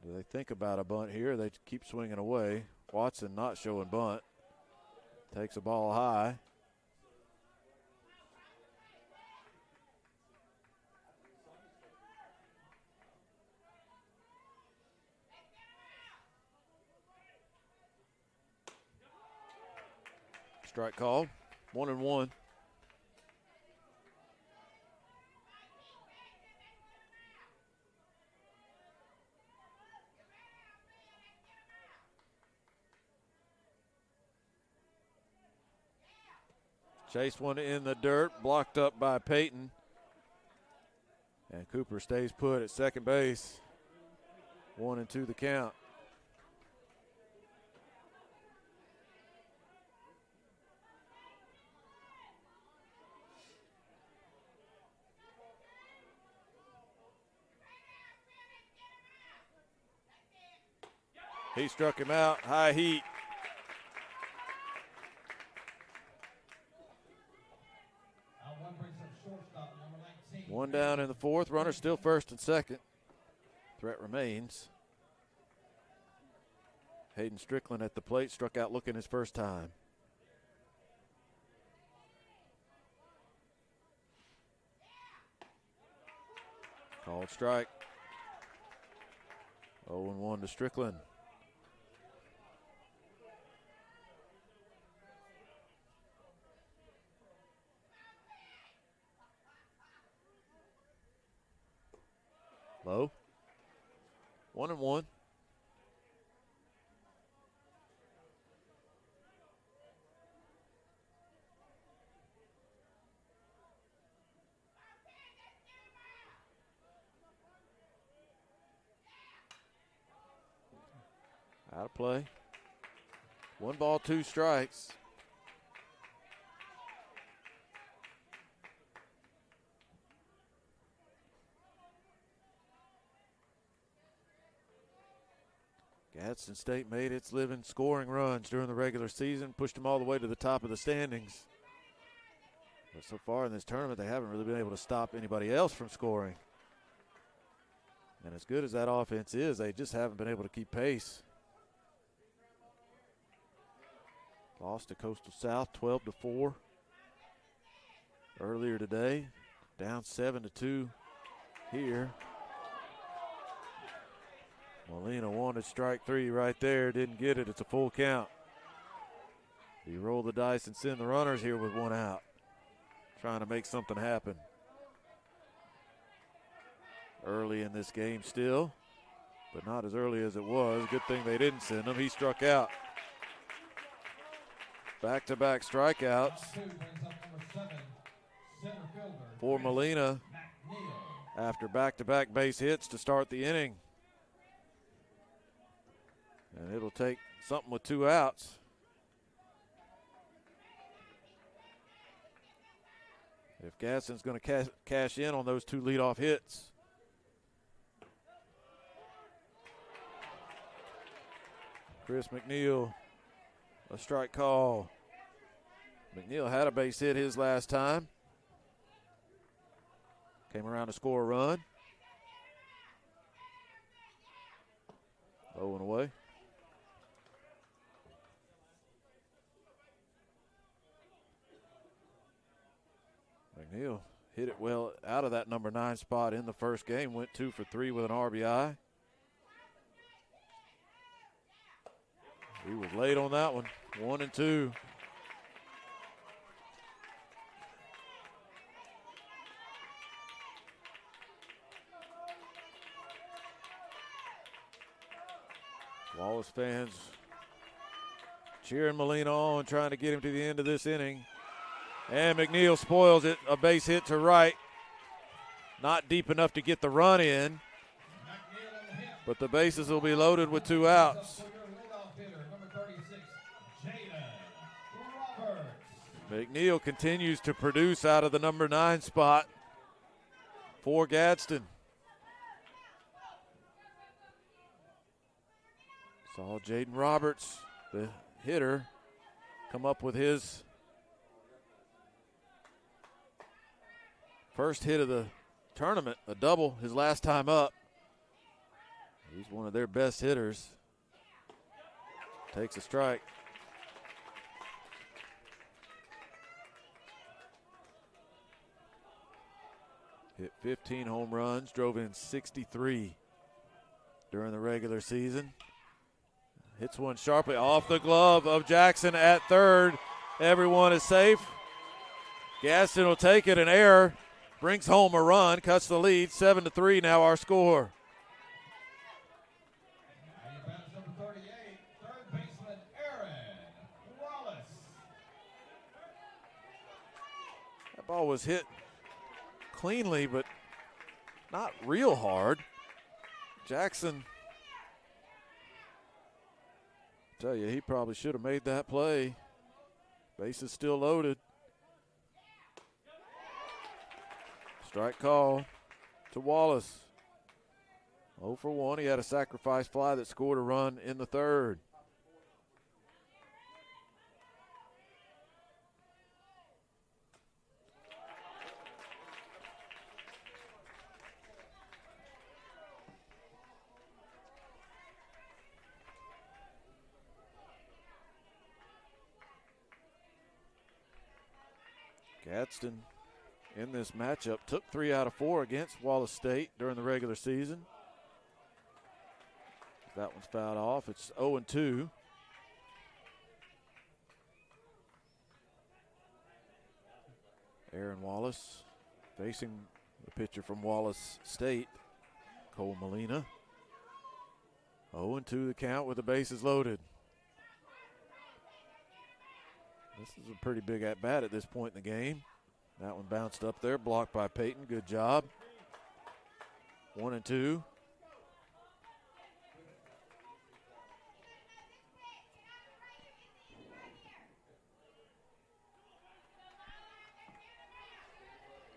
Do they think about a bunt here? They keep swinging away. Watson not showing bunt. Takes a ball high. Strike called. 1-1. Chased one in the dirt, blocked up by Peyton. And Cooper stays put at second base. 1-2 the count. He struck him out, high heat. One down in the fourth. Runner still first and second. Threat remains. Hayden Strickland at the plate, struck out looking his first time. Called strike. 0-1 to Strickland. Low. 1-1. Out of play. 1 ball, 2 strikes. Gadsden State made its living scoring runs during the regular season, pushed them all the way to the top of the standings. But so far in this tournament, they haven't really been able to stop anybody else from scoring. And as good as that offense is, they just haven't been able to keep pace. Lost to Coastal South 12-4 earlier today. Down 7-2 here. Molina wanted strike 3 right there. Didn't get it. It's a full count. You roll the dice and send the runners here with 1 out. Trying to make something happen. Early in this game still, but not as early as it was. Good thing they didn't send him. He struck out. Back-to-back strikeouts for Molina after back-to-back base hits to start the inning. And it'll take something with 2 outs. If Gadsden's going to cash in on those 2 leadoff hits. Chris McNeil, a strike call. McNeil had a base hit his last time. Came around to score a run. 0 away. McNeil hit it well out of that number 9 spot in the first game. Went 2 for 3 with an RBI. He was late on that one. 1-2. Wallace fans cheering Molina on, trying to get him to the end of this inning. And McNeil spoils it. A base hit to right. Not deep enough to get the run in. But the bases will be loaded with 2 outs. McNeil continues to produce out of the number 9 spot for Gadsden. Saw Jaden Roberts, the hitter, come up with his first hit of the tournament, a double his last time up. He's one of their best hitters. Takes a strike. Hit 15 home runs, drove in 63 during the regular season. Hits one sharply off the glove of Jackson at third. Everyone is safe. Gadsden will take it, an error. Brings home a run, cuts the lead, 7-3 now our score. Number 38, third baseman Aaron Wallace. ball was hit cleanly, but not real hard. Jackson, tell you, he probably should have made that play. Base is still loaded. Strike call to Wallace. 0 for 1. He had a sacrifice fly that scored a run in the third. Gadsden in this matchup took 3 out of 4 against Wallace State during the regular season. That one's fouled off. It's 0-2. Aaron Wallace facing the pitcher from Wallace State, Cole Molina. 0-2 the count with the bases loaded. This is a pretty big at-bat at this point in the game. That one bounced up there, blocked by Peyton. Good job. 1-2.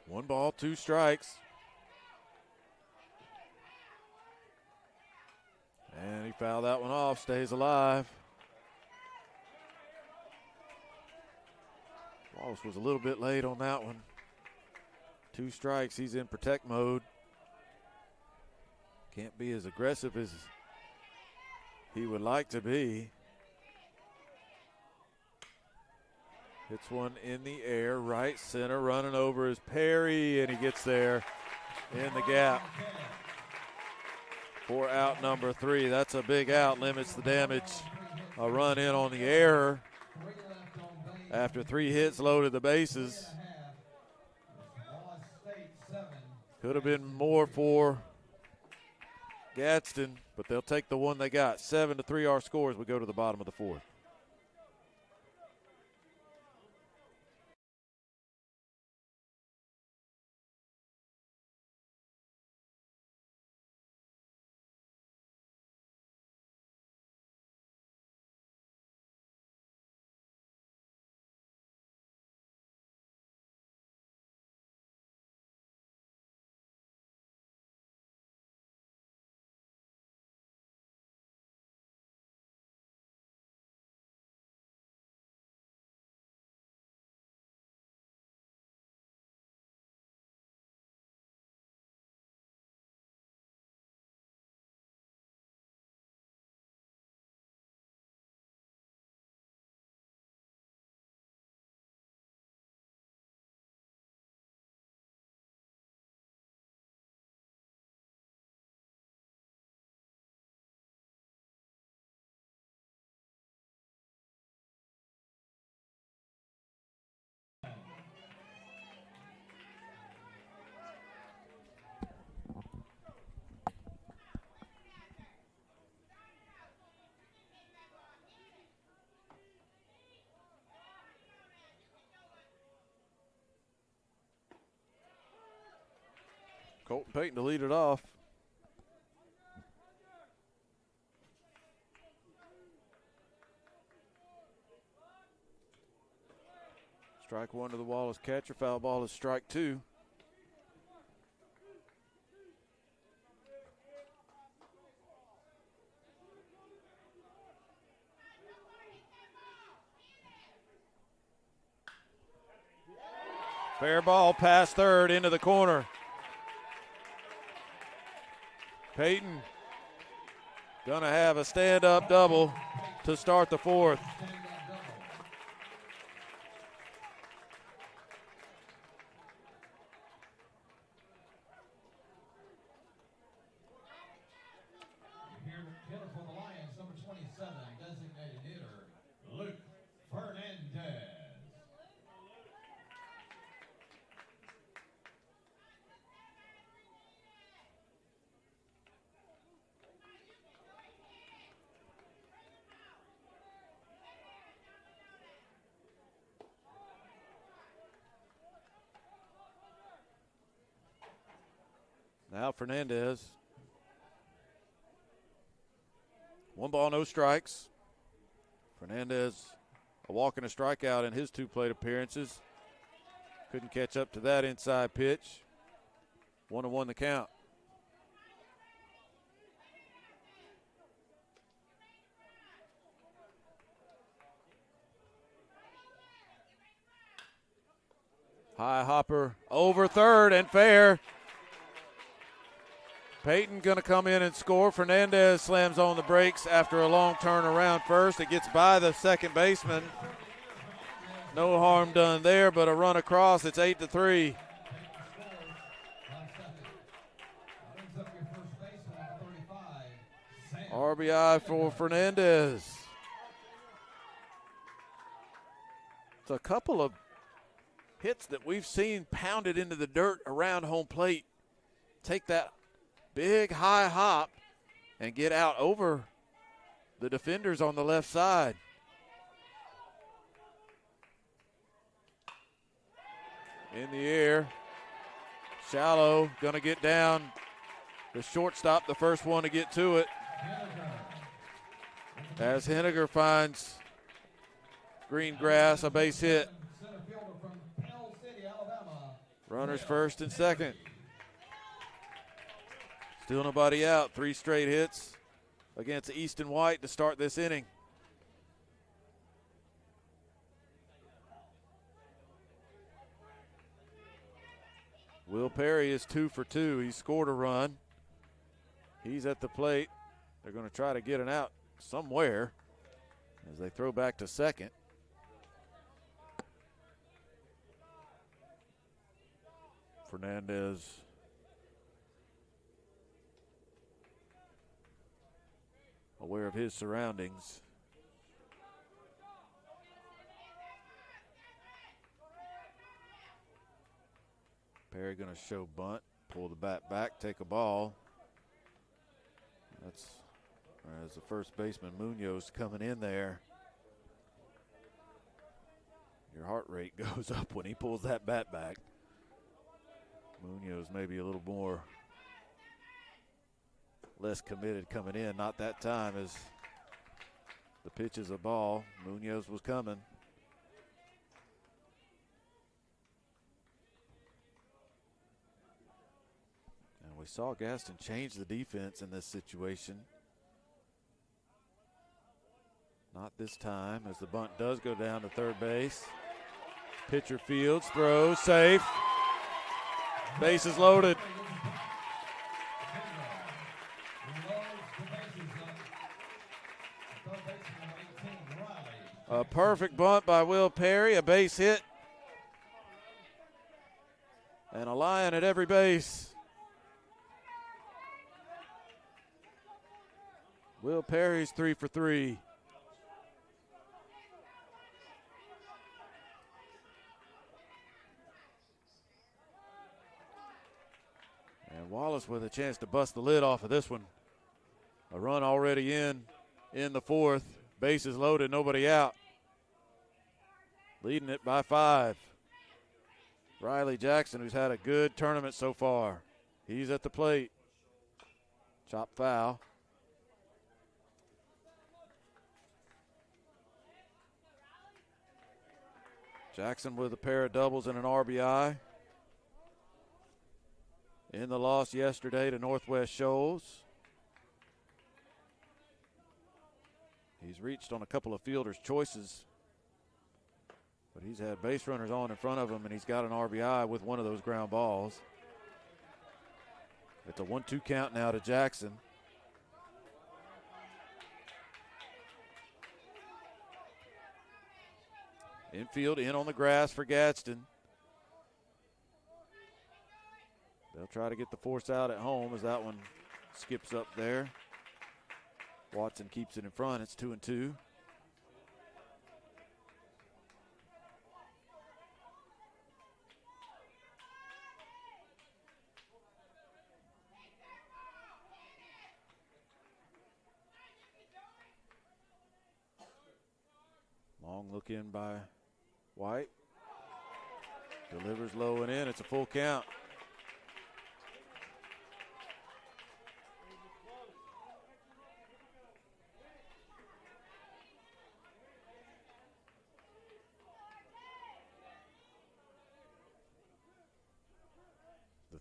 One ball, 2 strikes. And he fouled that one off, stays alive. Wallace was a little bit late on that one. 2 strikes, he's in protect mode. Can't be as aggressive as he would like to be. Hits one in the air, right center, running over is Perry, and he gets there in the gap for out number 3. That's a big out, limits the damage. A run in on the error after 3 hits loaded the bases. Could have been more for Gadsden, but they'll take the one they got. 7-3 our score as we go to the bottom of the 4th. Colton Payton to lead it off. Strike 1 to the Wallace catcher. Foul ball is strike 2. Fair ball past third into the corner. Peyton gonna have a stand-up double to start the 4th. Hitter for the Lions, number 27, designated hitter, Luke Fernandez. Now Fernandez. 1 ball, no strikes. Fernandez, a walk and a strikeout in his 2 plate appearances. Couldn't catch up to that inside pitch. 1-1 the count. High hopper over third and fair. Peyton going to come in and score. Fernandez slams on the brakes after a long turn around first. It gets by the second baseman. No harm done there, but a run across. It's 8-3. RBI for Fernandez. It's a couple of hits that we've seen pounded into the dirt around home plate. Take that big high hop and get out over the defenders on the left side. In the air. Shallow gonna get down. The shortstop, the first one to get to it. As Henniger finds green grass, a base hit. Runners first and second. Still nobody out. 3 straight hits against Easton White to start this inning. Will Perry is 2 for 2. He scored a run. He's at the plate. They're going to try to get an out somewhere as they throw back to second. Fernandez aware of his surroundings. Perry going to show bunt, pull the bat back, take a ball. That's as the first baseman Munoz coming in there. Your heart rate goes up when he pulls that bat back. Munoz maybe a little more less committed coming in. Not that time as the pitch is a ball. Munoz was coming. And we saw Gadsden change the defense in this situation. Not this time as the bunt does go down to third base. Pitcher fields, throws, safe. Bases loaded. A perfect bunt by Will Perry, a base hit. And a Lion at every base. Will Perry's 3 for 3. And Wallace with a chance to bust the lid off of this one. A run already in the fourth. Bases loaded, nobody out. Leading it by 5. Riley Jackson, who's had a good tournament so far. He's at the plate. Chop foul. Jackson with a pair of doubles and an RBI. In the loss yesterday to Northwest Shoals. He's reached on a couple of fielders' choices, but he's had base runners on in front of him, and he's got an RBI with one of those ground balls. It's a 1-2 count now to Jackson. Infield in on the grass for Gadsden. They'll try to get the force out at home as that one skips up there. Watson keeps it in front. It's 2-2. Long look in by White. Delivers low and in. It's a full count.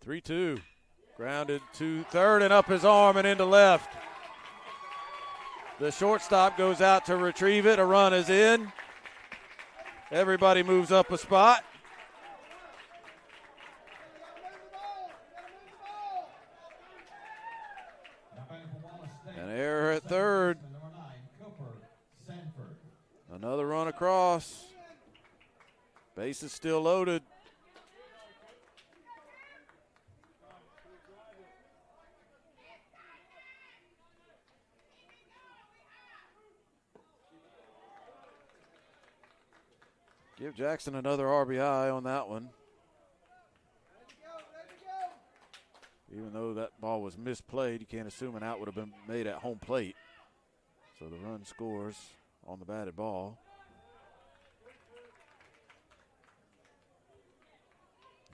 3-2. Grounded to third and up his arm and into left. The shortstop goes out to retrieve it. A run is in. Everybody moves up a spot. An error at third. Another run across. Base is still loaded. Give Jackson another RBI on that one. Even though that ball was misplayed, you can't assume an out would have been made at home plate. So the run scores on the batted ball.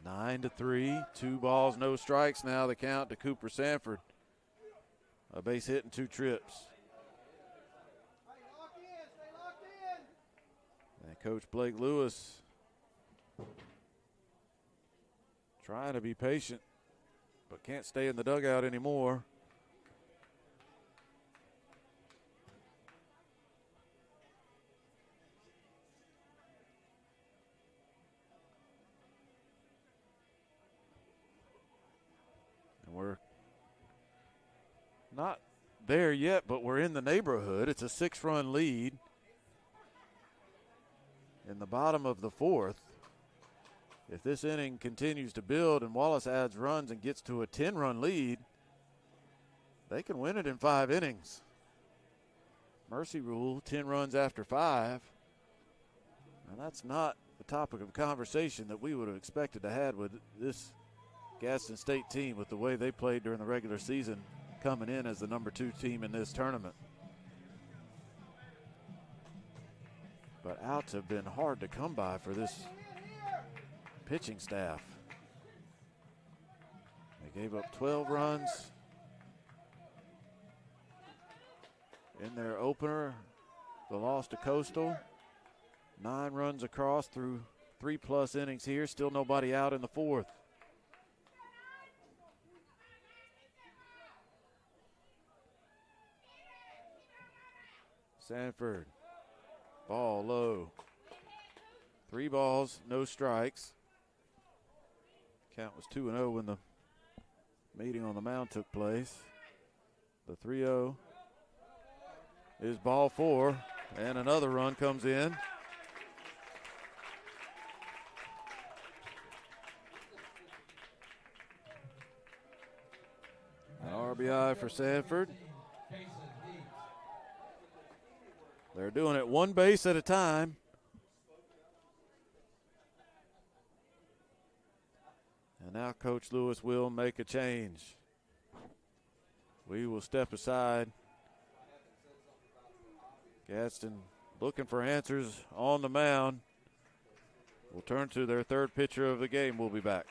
9-3, 2 balls, no strikes. Now the count to Cooper Sanford. A base hit and 2 trips. And Coach Blake Lewis trying to be patient, but can't stay in the dugout anymore. And we're not there yet, but we're in the neighborhood. It's a 6-run lead in the bottom of the 4th. If this inning continues to build and Wallace adds runs and gets to a 10-run lead, they can win it in 5 innings. Mercy rule, 10 runs after 5. And that's not the topic of conversation that we would have expected to have with this Gadsden State team with the way they played during the regular season, coming in as the number 2 team in this tournament. But outs have been hard to come by for this pitching staff. They gave up 12 runs in their opener, the loss to Coastal. 9 runs across through 3+ innings here. Still nobody out in the 4th. Sanford, ball low. 3 balls, no strikes. Count was 2-0 when the meeting on the mound took place. The 3-0 is ball 4, and another run comes in. An RBI for Sanford. They're doing it 1 base at a time. And now Coach Lewis will make a change. We will step aside. Gadsden looking for answers on the mound. We'll turn to their 3rd pitcher of the game. We'll be back.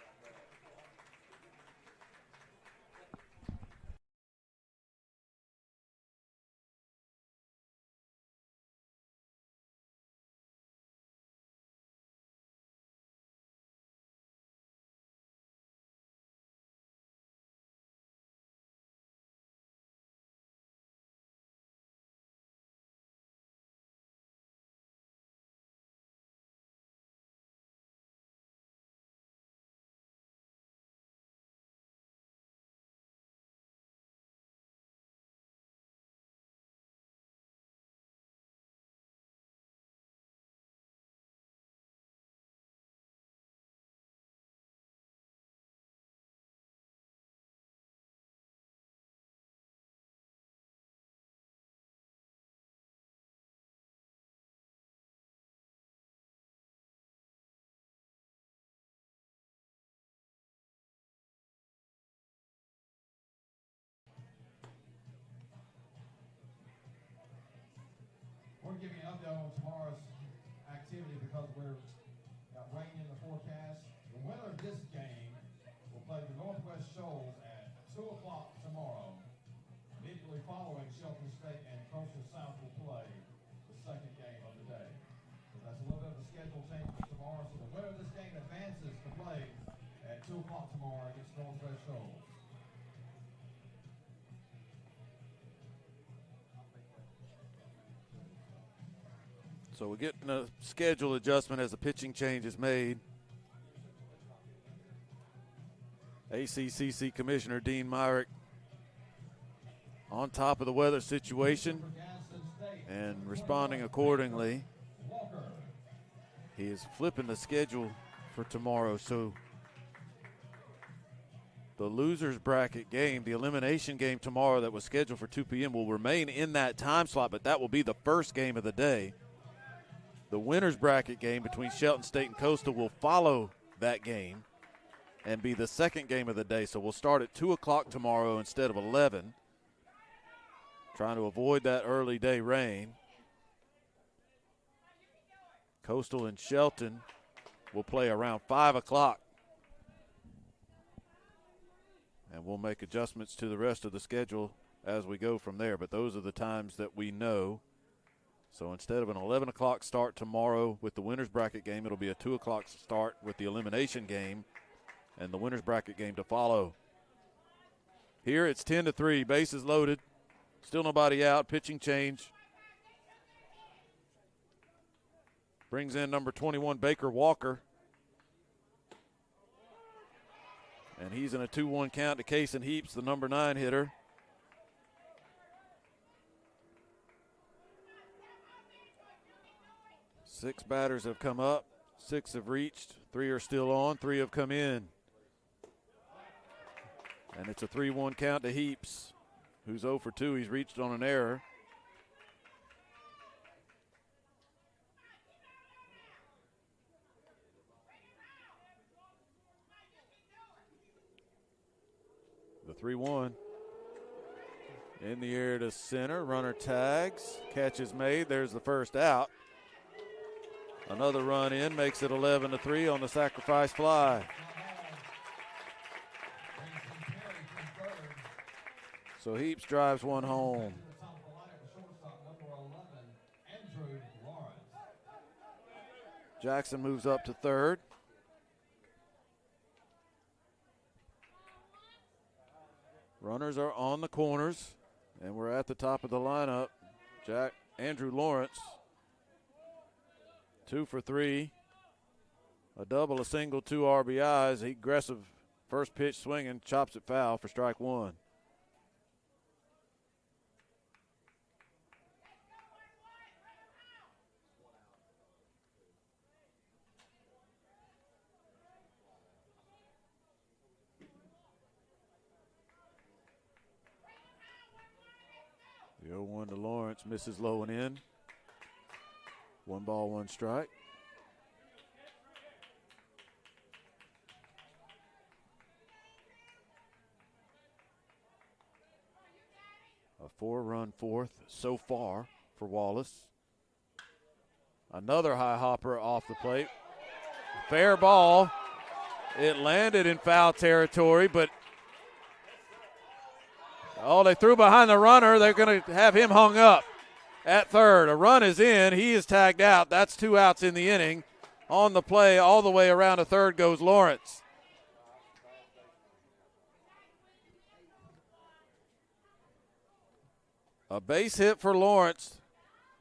We're giving an update on tomorrow's activity because we're got rain in the forecast. The winner of this game will play the Northwest Shoals at 2 o'clock tomorrow. Immediately following, Shelton State and Coastal South will play the 2nd game of the day. So that's a little bit of a schedule change for tomorrow. So the winner of this game advances to play at 2 o'clock tomorrow against Northwest Shoals. So we're getting a schedule adjustment as the pitching change is made. ACCC Commissioner Dean Myrick on top of the weather situation and responding accordingly. He is flipping the schedule for tomorrow. So the losers bracket game, the elimination game tomorrow that was scheduled for 2 p.m. will remain in that time slot, but that will be the first game of the day. The winners bracket game between Shelton State and Coastal will follow that game and be the second game of the day. So we'll start at 2 o'clock tomorrow instead of 11, trying to avoid that early day rain. Coastal and Shelton will play around 5 o'clock. And we'll make adjustments to the rest of the schedule as we go from there. But those are the times that we know. So instead of an 11 o'clock start tomorrow with the winners bracket game, it'll be a 2 o'clock start with the elimination game and the winners bracket game to follow. Here it's 10-3, bases loaded. Still nobody out, pitching change. Brings in number 21, Baker Walker. And he's in a 2-1 count to Kason Heaps, the number 9 hitter. Six batters have come up, 6 have reached, 3 are still on, 3 have come in. And it's a 3-1 count to Heaps, who's 0 for 2. He's reached on an error. The 3-1. In the air to center, runner tags, catch is made, there's the first out. Another run in, makes it 11-3 on the sacrifice fly. So Heaps drives one home. Jackson moves up to third. Runners are on the corners, and we're at the top of the lineup. Andrew Lawrence, 2 for 3. A double, a single, 2 RBIs. Aggressive first pitch swinging, chops it foul for strike 1. The 0-1 to Lawrence, misses low and in. 1 ball, 1 strike. A 4-run fourth so far for Wallace. Another high hopper off the plate. Fair ball. It landed in foul territory, but they threw behind the runner. They're going to have him hung up at third. A run is in. He is tagged out. That's 2 outs in the inning. On the play, all the way around to third goes Lawrence. A base hit for Lawrence.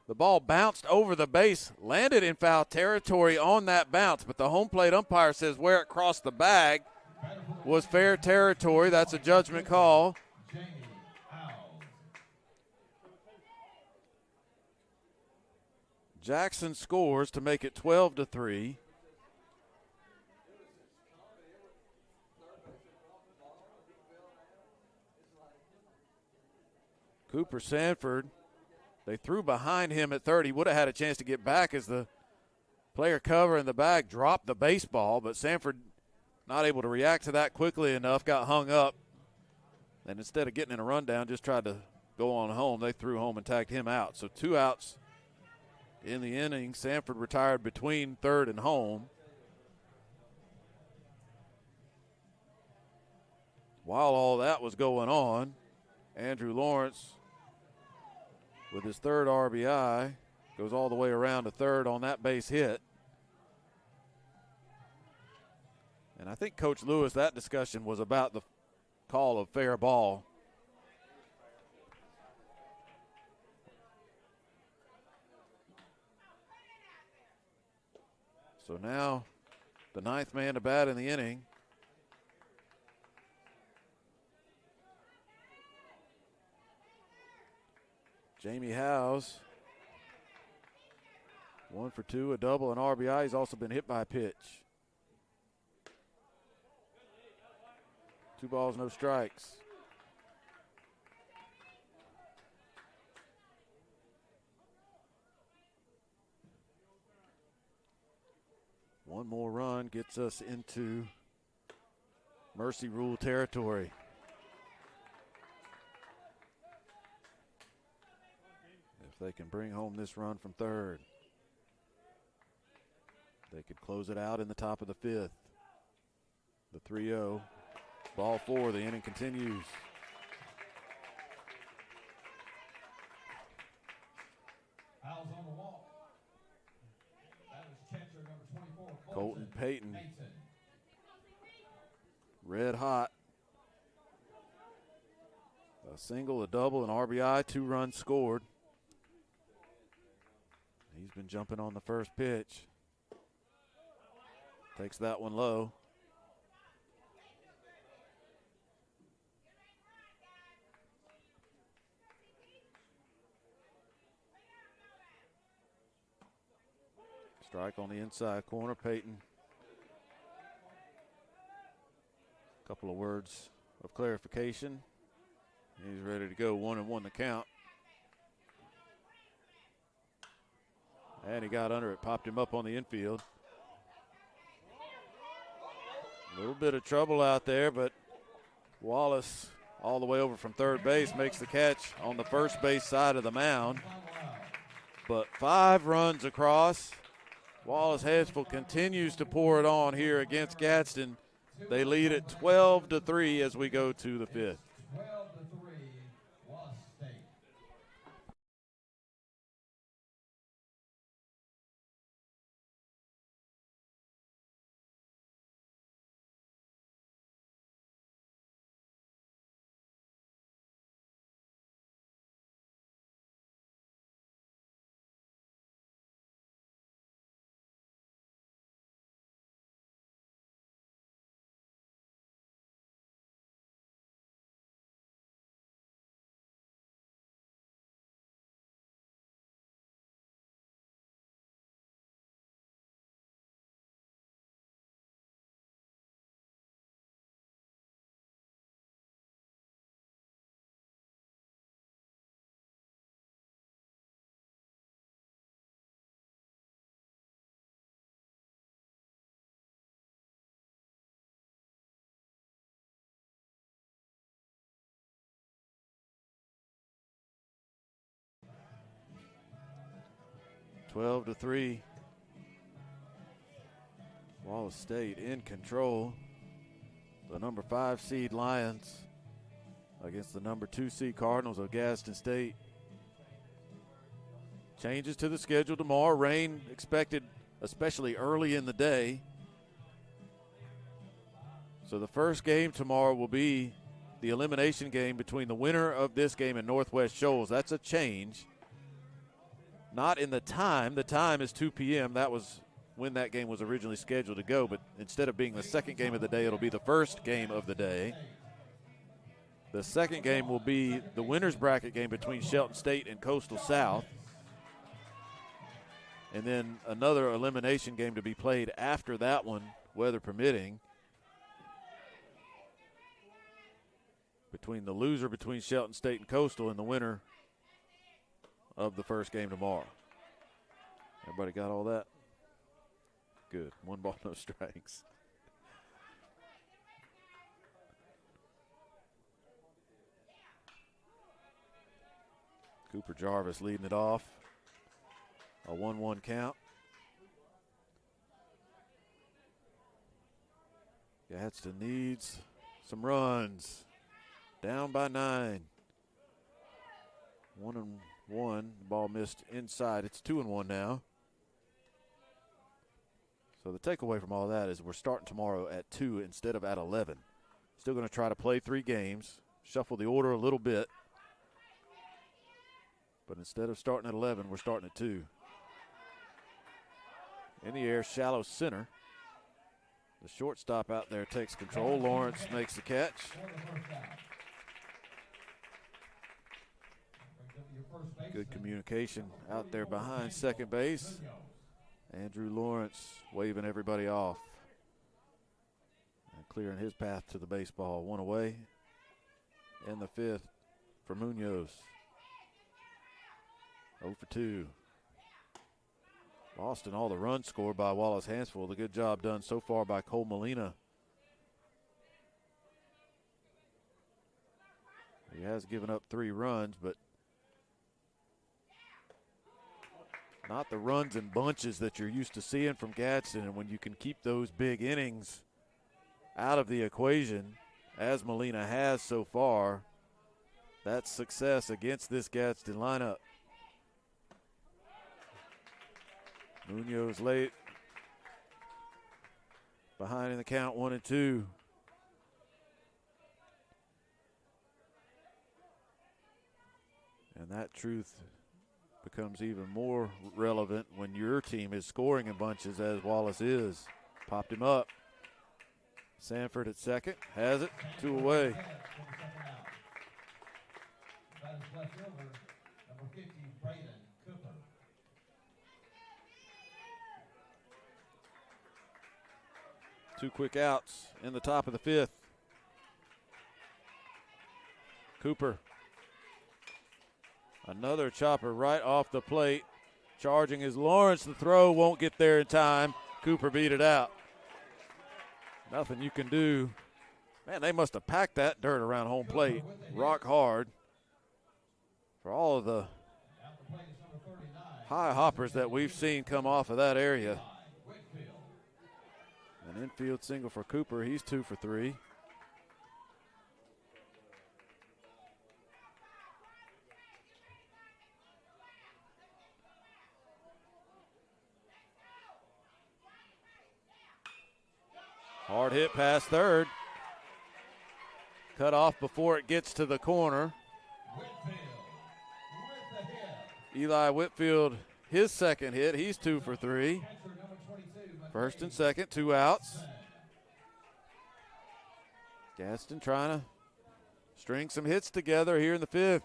The ball bounced over the base, landed in foul territory on that bounce, but the home plate umpire says where it crossed the bag was fair territory. That's a judgment call. Jackson scores to make it 12-3. Cooper Sanford, they threw behind him at third. He would have had a chance to get back as the player covering the bag dropped the baseball, but Sanford not able to react to that quickly enough, got hung up, and instead of getting in a rundown, just tried to go on home. They threw home and tagged him out. So 2 outs in the inning. Sanford retired between third and home. While all that was going on, Andrew Lawrence, with his third RBI, goes all the way around to third on that base hit. And I think Coach Lewis, that discussion was about the call of fair ball. So now the 9th man to bat in the inning. Jamie Howes, 1 for 2, a double, an RBI. He's also been hit by a pitch. 2 balls, no strikes. One more run gets us into mercy rule territory. If they can bring home this run from third, they could close it out in the top of the 5th. The 3-0, ball 4, the inning continues. Fouls on the wall. That is catcher number 24, Colton Payton. Red hot. A single, a double, an RBI, 2 runs scored. He's been jumping on the first pitch. Takes that one low. Strike on the inside corner, Payton. Couple of words of clarification. He's ready to go, 1-1 the count. And he got under it, popped him up on the infield. A little bit of trouble out there, but Wallace, all the way over from third base, makes the catch on the first base side of the mound. But 5 runs across. Wallace Hanceville continues to pour it on here against Gadsden. They lead at 12-3 as we go to the 5th. 12-3, Wallace State. Twelve to 3. Wallace State in control. The number 5 seed Lions against the number 2 seed Cardinals of Gadsden State. Changes to the schedule tomorrow. Rain expected, especially early in the day. So the first game tomorrow will be the elimination game between the winner of this game and Northwest Shoals. That's a change. Not in the time. The time is 2 p.m. That was when that game was originally scheduled to go, but instead of being the second game of the day, it'll be the first game of the day. The second game will be the winner's bracket game between Shelton State and Coastal South. And then another elimination game to be played after that one, weather permitting, between the loser between Shelton State and Coastal and the winner of the first game tomorrow. Everybody got all that? Good. 1 ball, no strikes. Cooper Jarvis leading it off. A 1-1 count. Gadsden needs some runs. Down by 9. 1-1. The ball missed inside. It's 2-1 now. So the takeaway from all that is we're starting tomorrow at 2 instead of at 11. Still going to try to play 3 games, shuffle the order a little bit. But instead of starting at 11, we're starting at 2. In the air, shallow center. The shortstop out there takes control. Lawrence makes the catch. Good communication out there behind second base. Andrew Lawrence waving everybody off and clearing his path to the baseball. 1 away in the 5th for Munoz. 0 for 2. Lost in all the runs scored by Wallace Hanceville. The good job done so far by Cole Molina. He has given up 3 runs, but not the runs in bunches that you're used to seeing from Gadsden. And when you can keep those big innings out of the equation, as Molina has so far, that's success against this Gadsden lineup. Munoz late. Behind in the count, 1 and 2. And that truth becomes even more relevant when your team is scoring in bunches, as Wallace is. Popped him up. Sanford at second, has it, 2 away. That is left fielder, number 50, Braden Cooper. Two quick outs in the top of the 5th. Cooper. Another chopper right off the plate. Charging is Lawrence. The throw won't get there in time. Cooper beat it out. Nothing you can do. Man, they must have packed that dirt around home plate. Rock hard. For all of the high hoppers that we've seen come off of that area. An infield single for Cooper. He's 2 for 3. Hard hit past third. Cut off before it gets to the corner. Eli Whitfield, his second hit. He's 2 for 3. First and second, 2 outs. Gadsden trying to string some hits together here in the 5th.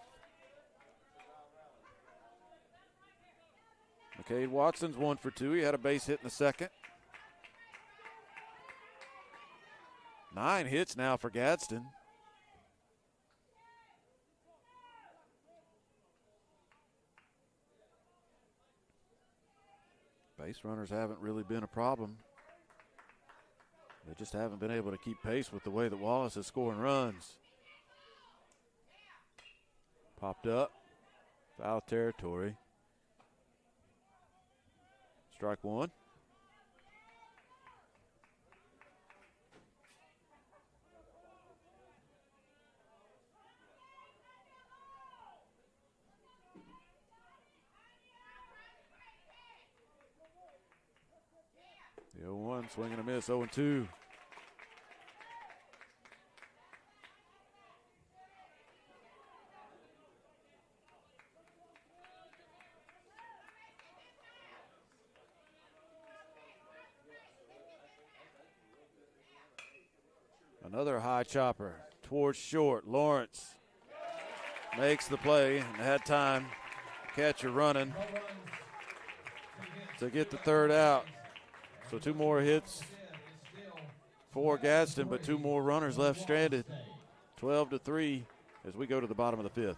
McCade Watson's 1 for 2. He had a base hit in the second. 9 hits now for Gadsden. Base runners haven't really been a problem. They just haven't been able to keep pace with the way that Wallace is scoring runs. Popped up. Foul territory. Strike 1. The 0-1, swing and a miss, 0-2. Another high chopper towards short. Lawrence makes the play and had time. Catcher running to get the 3rd out. So 2 more hits for Gadsden, but 2 more runners left stranded. 12-3 as we go to the bottom of the 5th.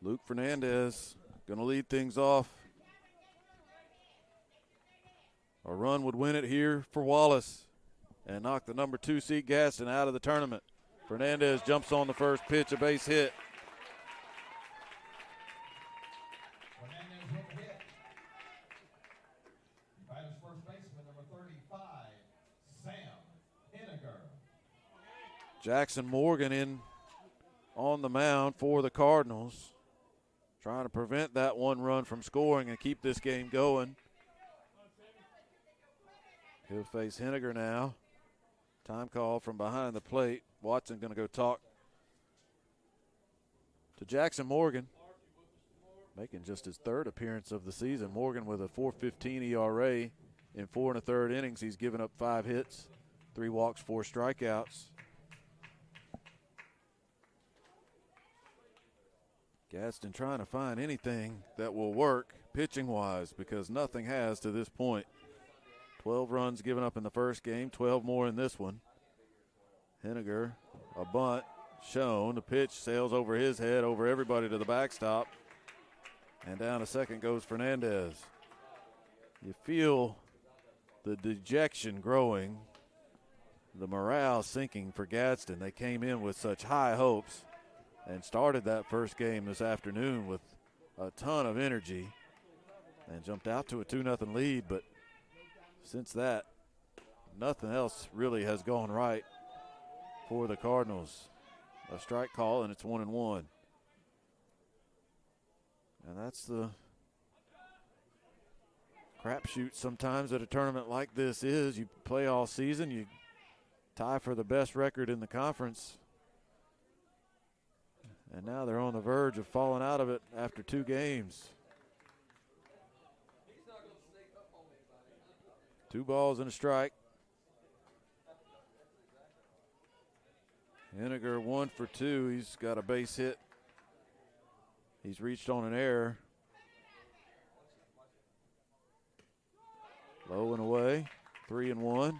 Luke Fernandez going to lead things off. A run would win it here for Wallace and knock the number 2 seed Gadsden out of the tournament. Fernandez jumps on the first pitch, a base hit. Fernandez with a hit. Batters first baseman, number 35, Sam Henniger. Jackson Morgan in on the mound for the Cardinals, trying to prevent that one run from scoring and keep this game going. He'll face Henniger now. Time call from behind the plate. Watson going to go talk to Jackson Morgan, making just his 3rd appearance of the season. Morgan with a 4.15 ERA in 4 1/3 innings. He's given up 5 hits, 3 walks, 4 strikeouts. Gadsden trying to find anything that will work pitching-wise because nothing has to this point. 12 runs given up in the first game, 12 more in this one. Henniger, a bunt shown. The pitch sails over his head, over everybody to the backstop. And down to second goes Fernandez. You feel the dejection growing, the morale sinking for Gadsden. They came in with such high hopes and started that first game this afternoon with a ton of energy and jumped out to a 2-0 lead. But since that, nothing else really has gone right for the Cardinals. A strike call, and it's 1-1. And that's the crapshoot sometimes at a tournament like this is. You play all season, you tie for the best record in the conference. And now they're on the verge of falling out of it after 2 games. 2 balls and a strike. Henniger 1 for 2. He's got a base hit. He's reached on an error. Low and away. 3-1.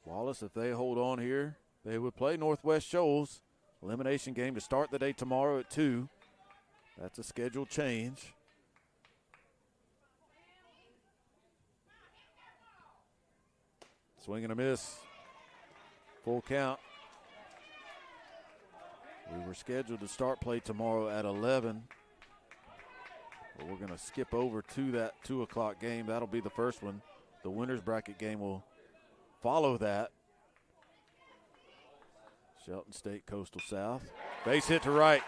Wallace, if they hold on here, they would play Northwest Shoals. Elimination game to start the day tomorrow at 2. That's a scheduled change. Swing and a miss. Full count. We were scheduled to start play tomorrow at 11. But we're going to skip over to that 2 o'clock game. That'll be the first one. The winner's bracket game will follow that. Shelton State, Coastal South. Base hit to right.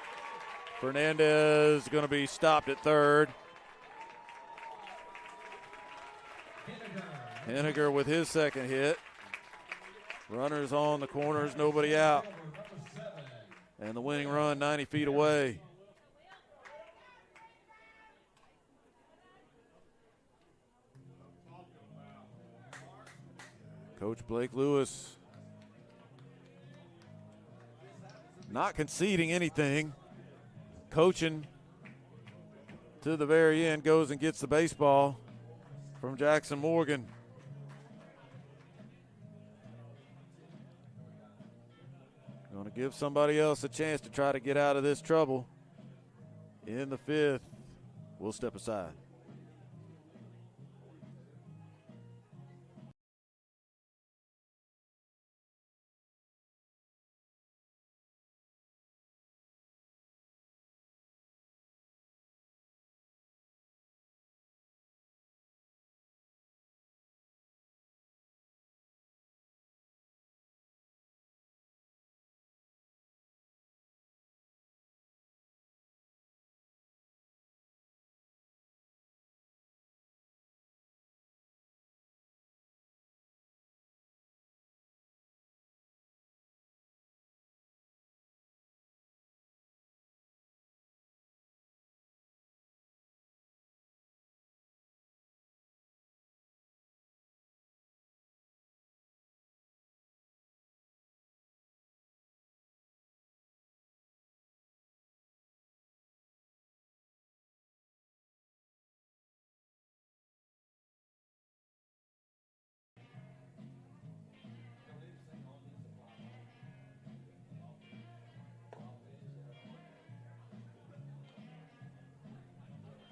Fernandez going to be stopped at third. Henniger with his second hit. Runners on the corners, nobody out. And the winning run 90 feet away. Coach Blake Lewis not conceding anything. Coaching to the very end, goes and gets the baseball from Jackson Morgan. Going to give somebody else a chance to try to get out of this trouble. In the 5th, we'll step aside.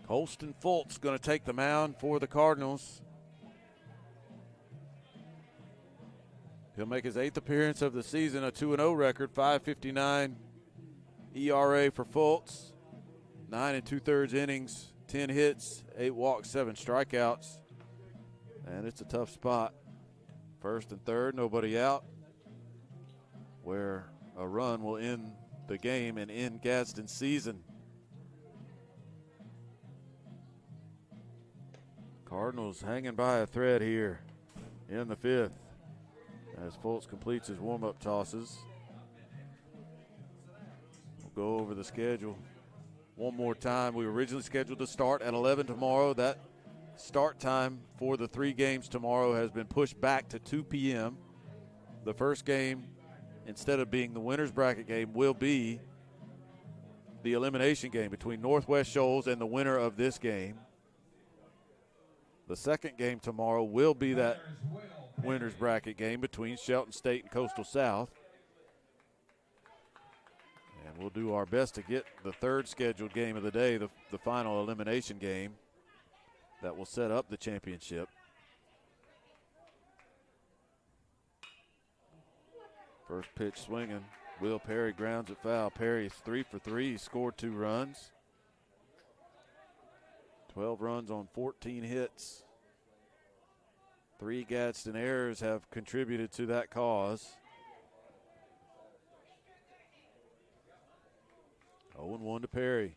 Holston Fultz going to take the mound for the Cardinals. He'll make his 8th appearance of the season, a 2-0 record, 5.59 ERA for Fultz, 9 2/3 innings, 10 hits, 8 walks, 7 strikeouts, and it's a tough spot. First and third, nobody out, where a run will end the game and end Gadsden's season. Cardinals hanging by a thread here in the 5th as Fultz completes his warm-up tosses. We'll go over the schedule one more time. We were originally scheduled to start at 11 tomorrow. That start time for the 3 games tomorrow has been pushed back to 2 p.m. The first game, instead of being the winner's bracket game, will be the elimination game between Northwest Shoals and the winner of this game. The second game tomorrow will be that winner's bracket game between Shelton State and Coastal South. And we'll do our best to get the third scheduled game of the day, the final elimination game that will set up the championship. First pitch swinging. Will Perry grounds it foul. Perry is 3 for 3. He scored 2 runs. 12 runs on 14 hits. 3 Gadsden errors have contributed to that cause. 0-1 to Perry.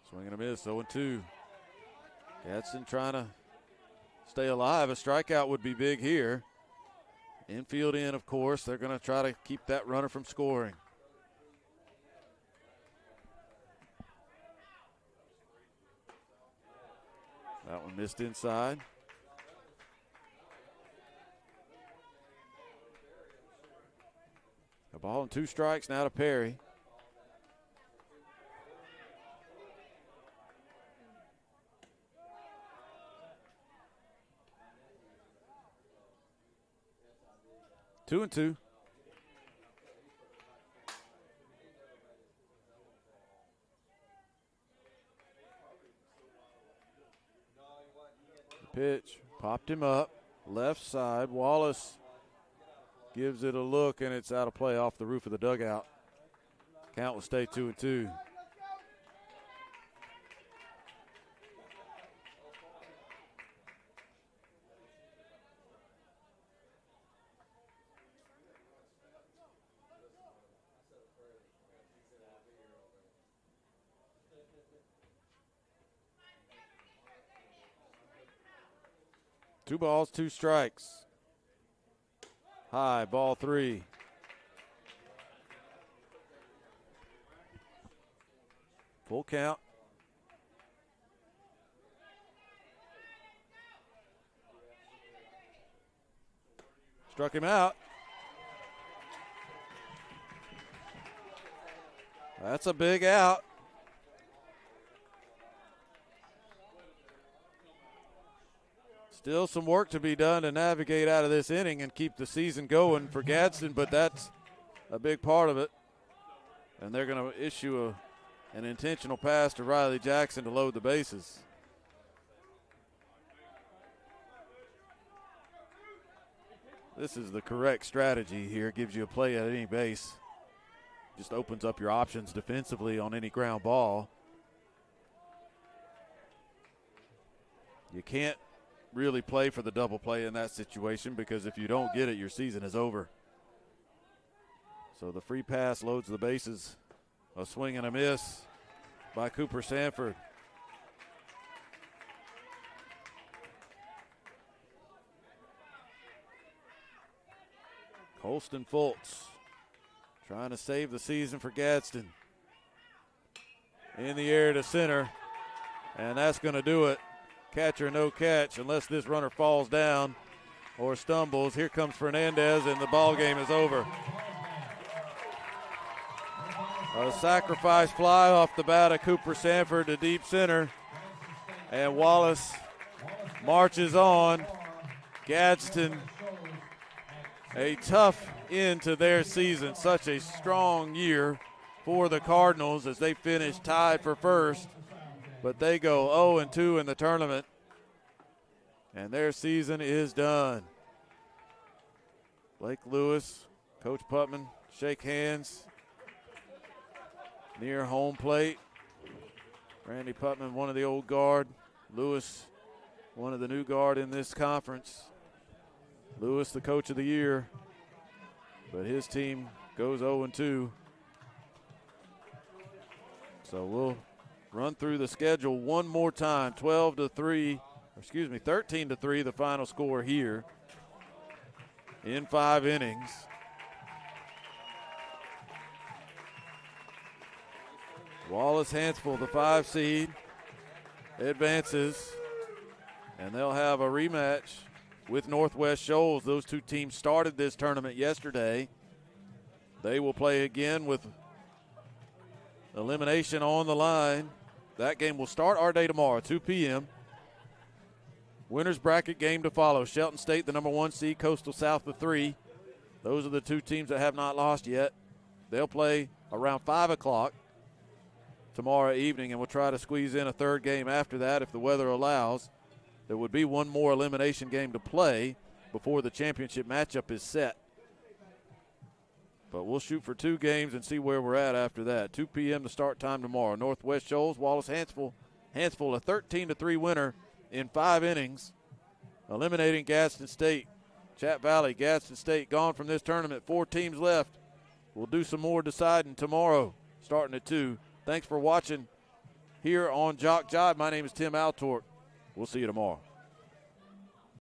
Swing and a miss, 0-2. Gadsden trying to stay alive. A strikeout would be big here. Infield in, of course. They're going to try to keep that runner from scoring. That one missed inside. A ball and 2 strikes now to Perry. Two and 2. The pitch popped him up, left side. Wallace gives it a look, and it's out of play off the roof of the dugout. Count will stay 2 and 2. Two balls, 2 strikes. High, ball 3. Full count. Struck him out. That's a big out. Still some work to be done to navigate out of this inning and keep the season going for Gadsden, but that's a big part of it. And they're going to issue an intentional pass to Riley Jackson to load the bases. This is the correct strategy here. It gives you a play at any base. Just opens up your options defensively on any ground ball. You can't really play for the double play in that situation because if you don't get it, your season is over. So the free pass loads the bases. A swing and a miss by Cooper Sanford. Holston Fultz trying to save the season for Gadsden. In the air to center, and that's going to do it. Catch or no catch unless this runner falls down or stumbles. Here comes Fernandez, and the ball game is over. A sacrifice fly off the bat of Cooper Sanford to deep center, and Wallace marches on. Gadsden, a tough end to their season. Such a strong year for the Cardinals as they finish tied for first but they go 0-2 in the tournament, and their season is done. Blake Lewis, Coach Putman shake hands near home plate. Randy Putman, one of the old guard. Lewis, one of the new guard in this conference. Lewis, the coach of the year, but his team goes 0-2. So we'll run through the schedule one more time. 13-3, the final score here in 5 innings. Wallace Hanceville, the 5 seed, advances, and they'll have a rematch with Northwest Shoals. Those two teams started this tournament yesterday. They will play again with elimination on the line. That game will start our day tomorrow, 2 p.m. Winners bracket game to follow. Shelton State, the number 1 seed, Coastal South, the 3. Those are the two teams that have not lost yet. They'll play around 5 o'clock tomorrow evening, and we'll try to squeeze in a third game after that if the weather allows. There would be one more elimination game to play before the championship matchup is set. But we'll shoot for 2 games and see where we're at after that. 2 p.m. the start time tomorrow. Northwest Shoals, Wallace Hanceville. Hanceville, a 13-3 winner in 5 innings, eliminating Gadsden State. Chat Valley, Gadsden State gone from this tournament. 4 teams left. We'll do some more deciding tomorrow, starting at 2. Thanks for watching here on JockJive. My name is Tim Altork. We'll see you tomorrow.